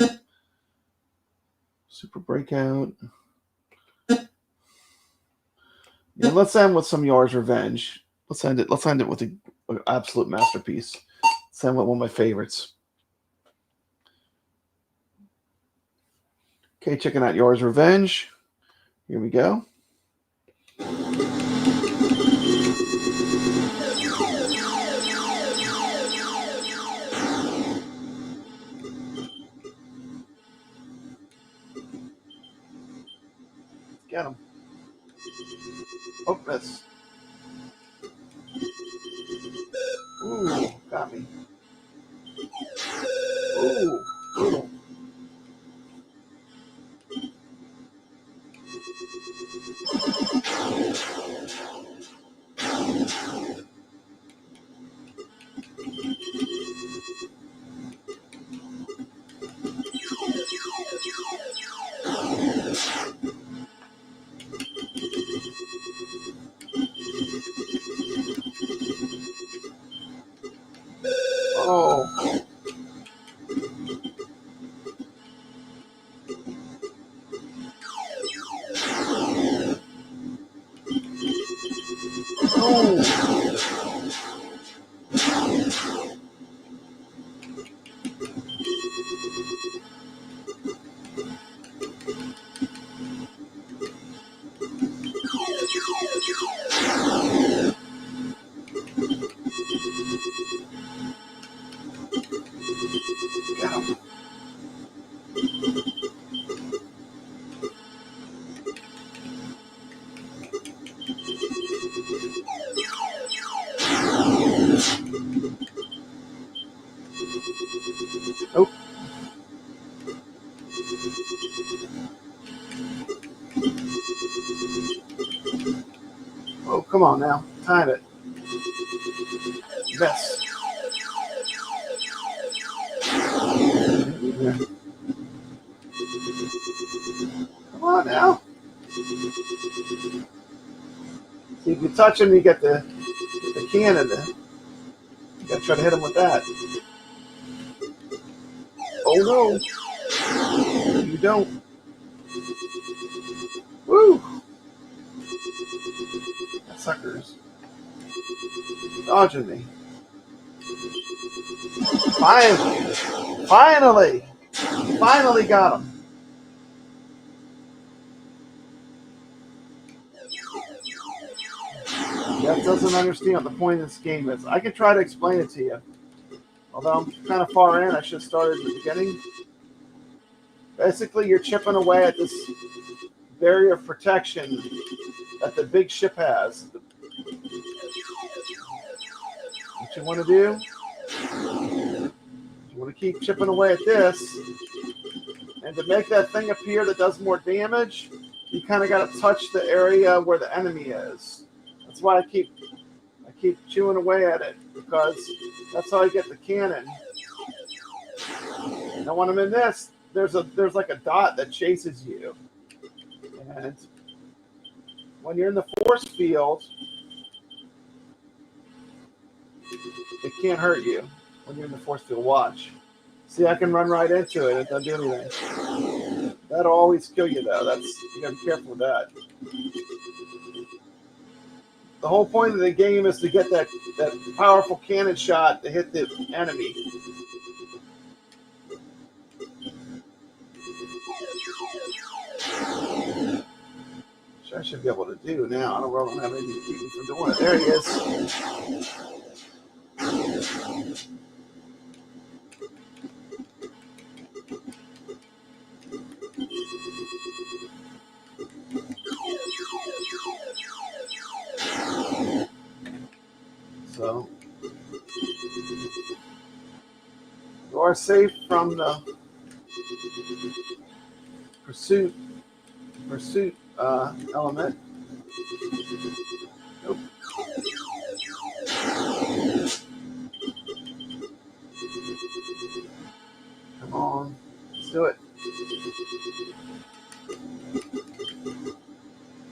Super Breakout. Yeah, let's end with some Yar's Revenge. Let's end it with an absolute masterpiece. Let's end with one of my favorites. Okay, checking out Yar's Revenge. Here we go. Get him. Oh, miss. Ooh, got me. Ooh, brutal. Oh. Oh. Oh, come on now. Time it. Miss. Come on now. See, if you touch him, you get the cannon. You gotta try to hit him with that. Oh no, you don't. Woo! That sucker's dodging me. Finally got him. Jeff doesn't understand what the point of this game is. I can try to explain it to you. Although I'm kind of far in, I should have started at the beginning. Basically, you're chipping away at this barrier of protection that the big ship has. What you want to do, you want to keep chipping away at this. And to make that thing appear that does more damage, you kind of got to touch the area where the enemy is. That's why I keep chewing away at it, because that's how I get the cannon. Now when I'm in this, there's like a dot that chases you. And when you're in the force field, it can't hurt you when you're in the force field. Watch. See, I can run right into it. It doesn't do anything. That'll always kill you, though. You gotta be careful with that. The whole point of the game is to get that powerful cannon shot to hit the enemy. Which I should be able to do now. I don't have anything to keep me from doing it. There he is. So you are safe from the pursuit element. Nope. Come on, let's do it.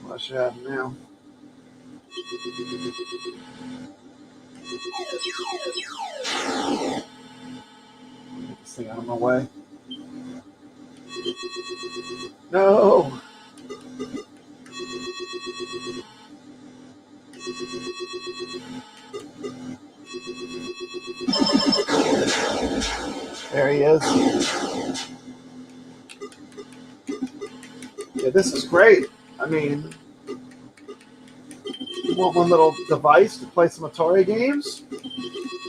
What should happen now? Get this thing out of my way. No! There he is. Yeah, this is great. I mean, you want one little device to play some Atari games?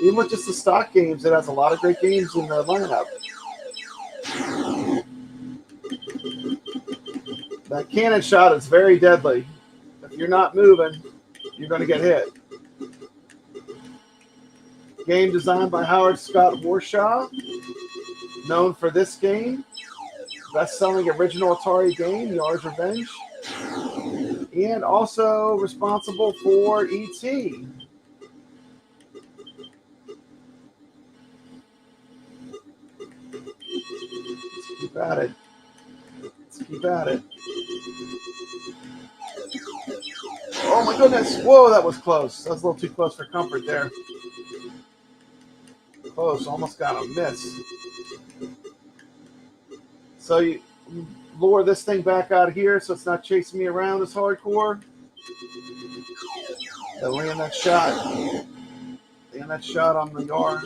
Even with just the stock games, it has a lot of great games in the lineup. That cannon shot is very deadly. If you're not moving, you're going to get hit. Game designed by Howard Scott Warshaw, known for this game, best-selling original Atari game, Yard's Revenge, and also responsible for E.T. Let's keep at it. Let's keep at it. Oh my goodness! Whoa, that was close. That was a little too close for comfort there. Close, almost got a miss. So you lure this thing back out here so it's not chasing me around as hardcore. Then land that shot. Land that shot on the yard.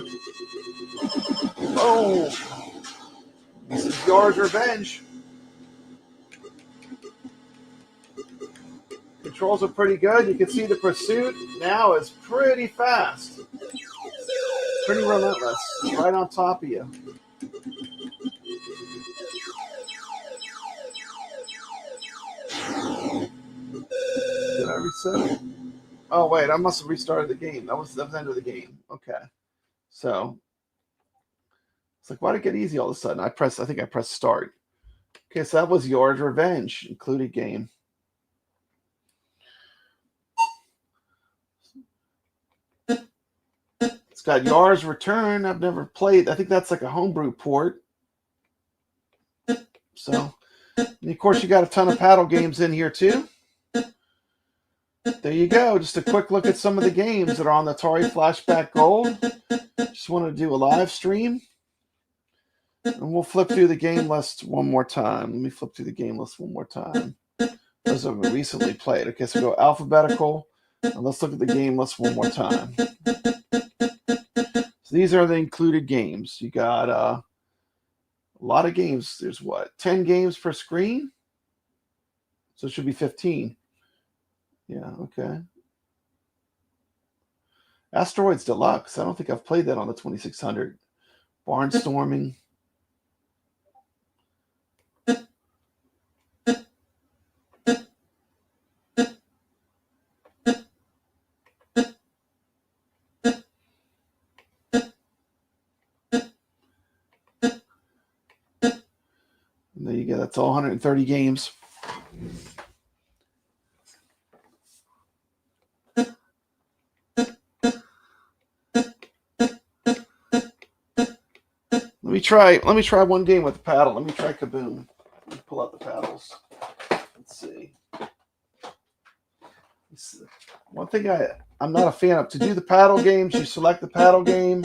Oh! This is Yard's Revenge. Controls are pretty good. You can see the pursuit now is pretty fast. Pretty relentless. It's right on top of you. Did I reset it? Oh wait, I must have restarted the game. That was the end of the game. Okay. So it's like, why did it get easy all of a sudden? I think I pressed start. Okay, so that was Yard's Revenge, included game. got Yar's Return. I've never played. I think that's like a homebrew port. So, and of course, you got a ton of paddle games in here too. There you go. Just a quick look at some of the games that are on the Atari Flashback Gold. Just wanted to do a live stream. And we'll flip through the game list one more time. Let me flip through the game list one more time. Those have recently played. Okay, so go alphabetical. And let's look at the game list one more time. So these are the included games. You got a lot of games. There's what? 10 games per screen? So it should be 15. Yeah, okay. Asteroids Deluxe. I don't think I've played that on the 2600. Barnstorming. And there you go. That's all 130 games. Let me try one game with the paddle. Let me try Kaboom. Let me pull out the paddles. Let's see. One thing I'm not a fan of. To do the paddle games, you select the paddle game,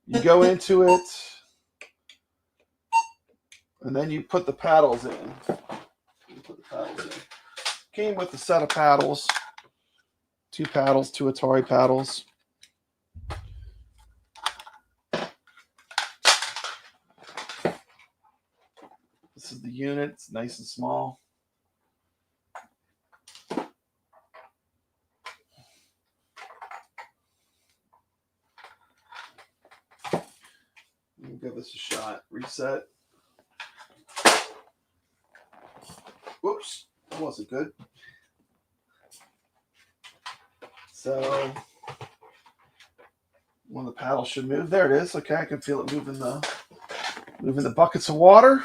you go into it, and then you put the paddles in. Came with a set of paddles. 2 paddles, 2 Atari paddles. This is the unit. It's nice and small. We'll give this a shot. Reset. Whoops, that wasn't good. So one of the paddles should move. There it is. Okay, I can feel it moving the buckets of water.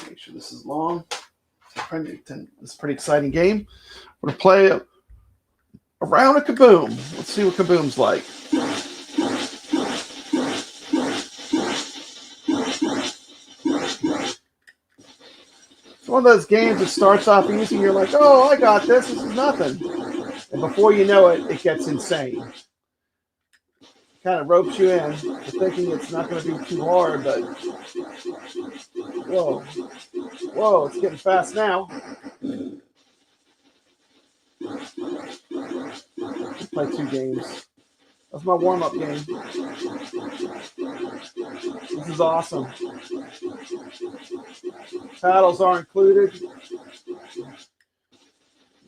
Make sure this is long. It's a pretty exciting game. We're gonna play a round of Kaboom. Let's see what Kaboom's like. It's one of those games that starts off easy. You're like, oh, I got this. This is nothing. And before you know it, it gets insane. Kind of ropes you in, thinking it's not going to be too hard, but whoa, it's getting fast now. Play 2 games. That's my warm-up game. This is awesome. Paddles are included.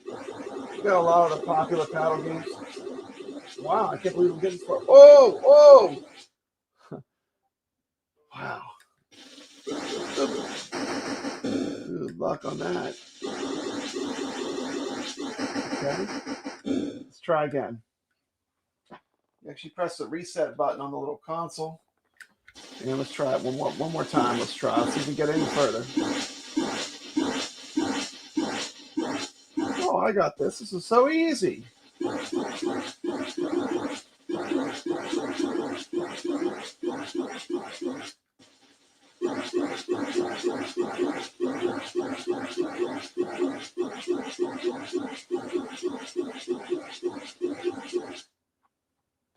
We got a lot of the popular paddle games. Wow, I can't believe I'm getting far. Whoa! Wow. Good luck on that. Okay. Let's try again. You actually press the reset button on the little console. And let's try it one more time. Let's try. Let's see if we can get any further. Oh, I got this. This is so easy.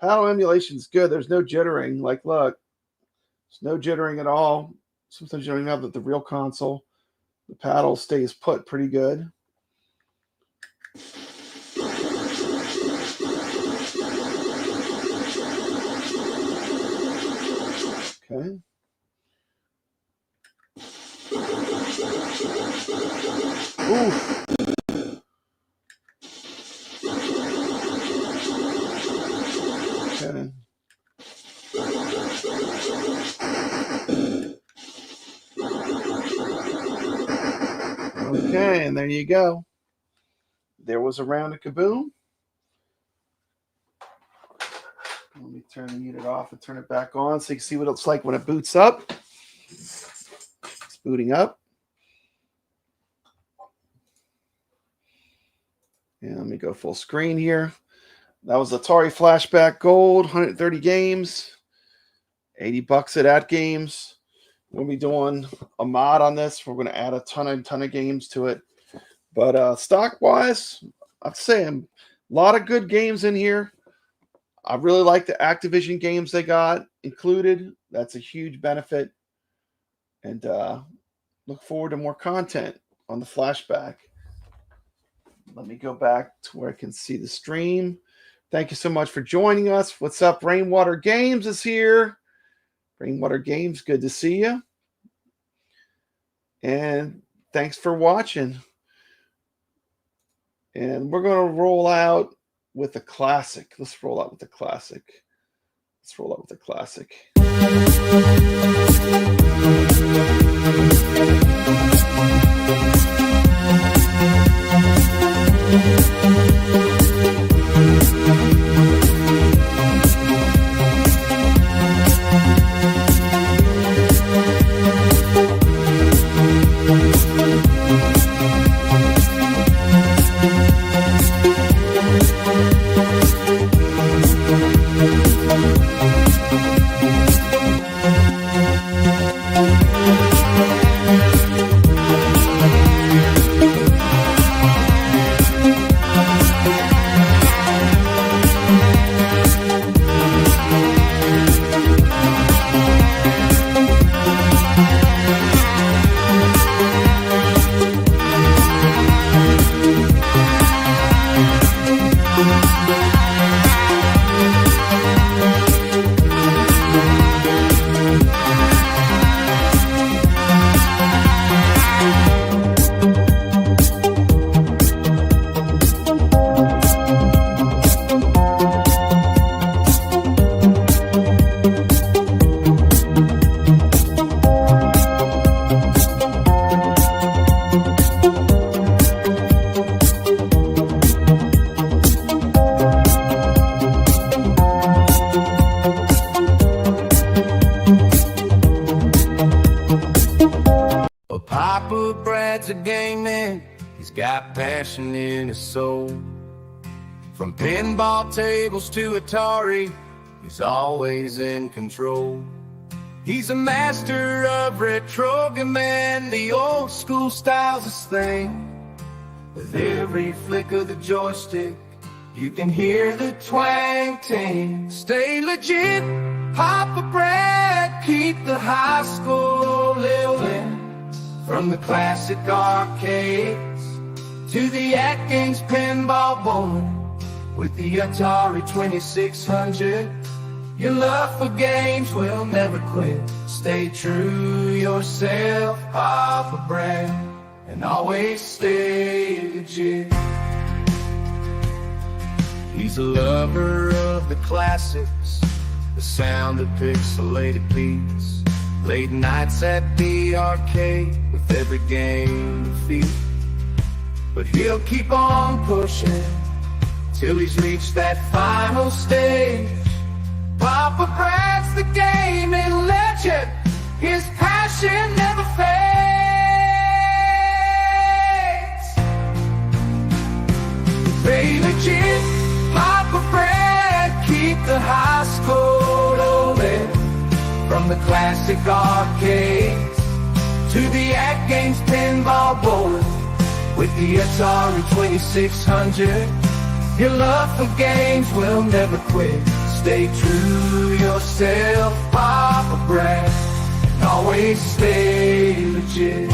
Paddle emulation is good. There's no jittering. Like, look, there's no jittering at all. Sometimes you don't even have the real console. The paddle stays put pretty good. Okay. Oof. Okay. Okay, and there you go. There was a round of Kaboom. Let me turn the unit off and turn it back on so you can see what it's like when it boots up. It's booting up. And let me go full screen here. That was Atari Flashback Gold, 130 games, 80 bucks at AtGames. We'll be doing a mod on this. We're going to add a ton of games to it. But stock-wise, I'd say a lot of good games in here. I really like the Activision games they got included. That's a huge benefit. And look forward to more content on the Flashback. Let me go back to where I can see the stream. Thank you so much for joining us. What's up? Rainwater Games is here. Rainwater Games, good to see you. And thanks for watching. And we're going to roll out with a classic. Let's roll out with the classic. Let's roll out with the classic. Gaming, he's got passion in his soul. From pinball tables to Atari, he's always in control. He's a master of retrogaming, the old school style's his thing. With every flick of the joystick, you can hear the twang ting. Stay legit, pop a bread, keep the high school living. From the classic arcades to the AtGames pinball board, with the Atari 2600, your love for games will never quit. Stay true yourself, Papa Brad, and always stay legit. He's a lover of the classics, the sound of pixelated beats. Late nights at the arcade with every game to feel. But he'll keep on pushing till he's reached that final stage. Papa Brad's the gaming legend, his passion never fades. Stay legit, Papa Brad, keep the high school rolling. From the classic arcades to the AtGames pinball board, with the Atari 2600, your love for games will never quit. Stay true yourself, Papa Brad, and always stay legit.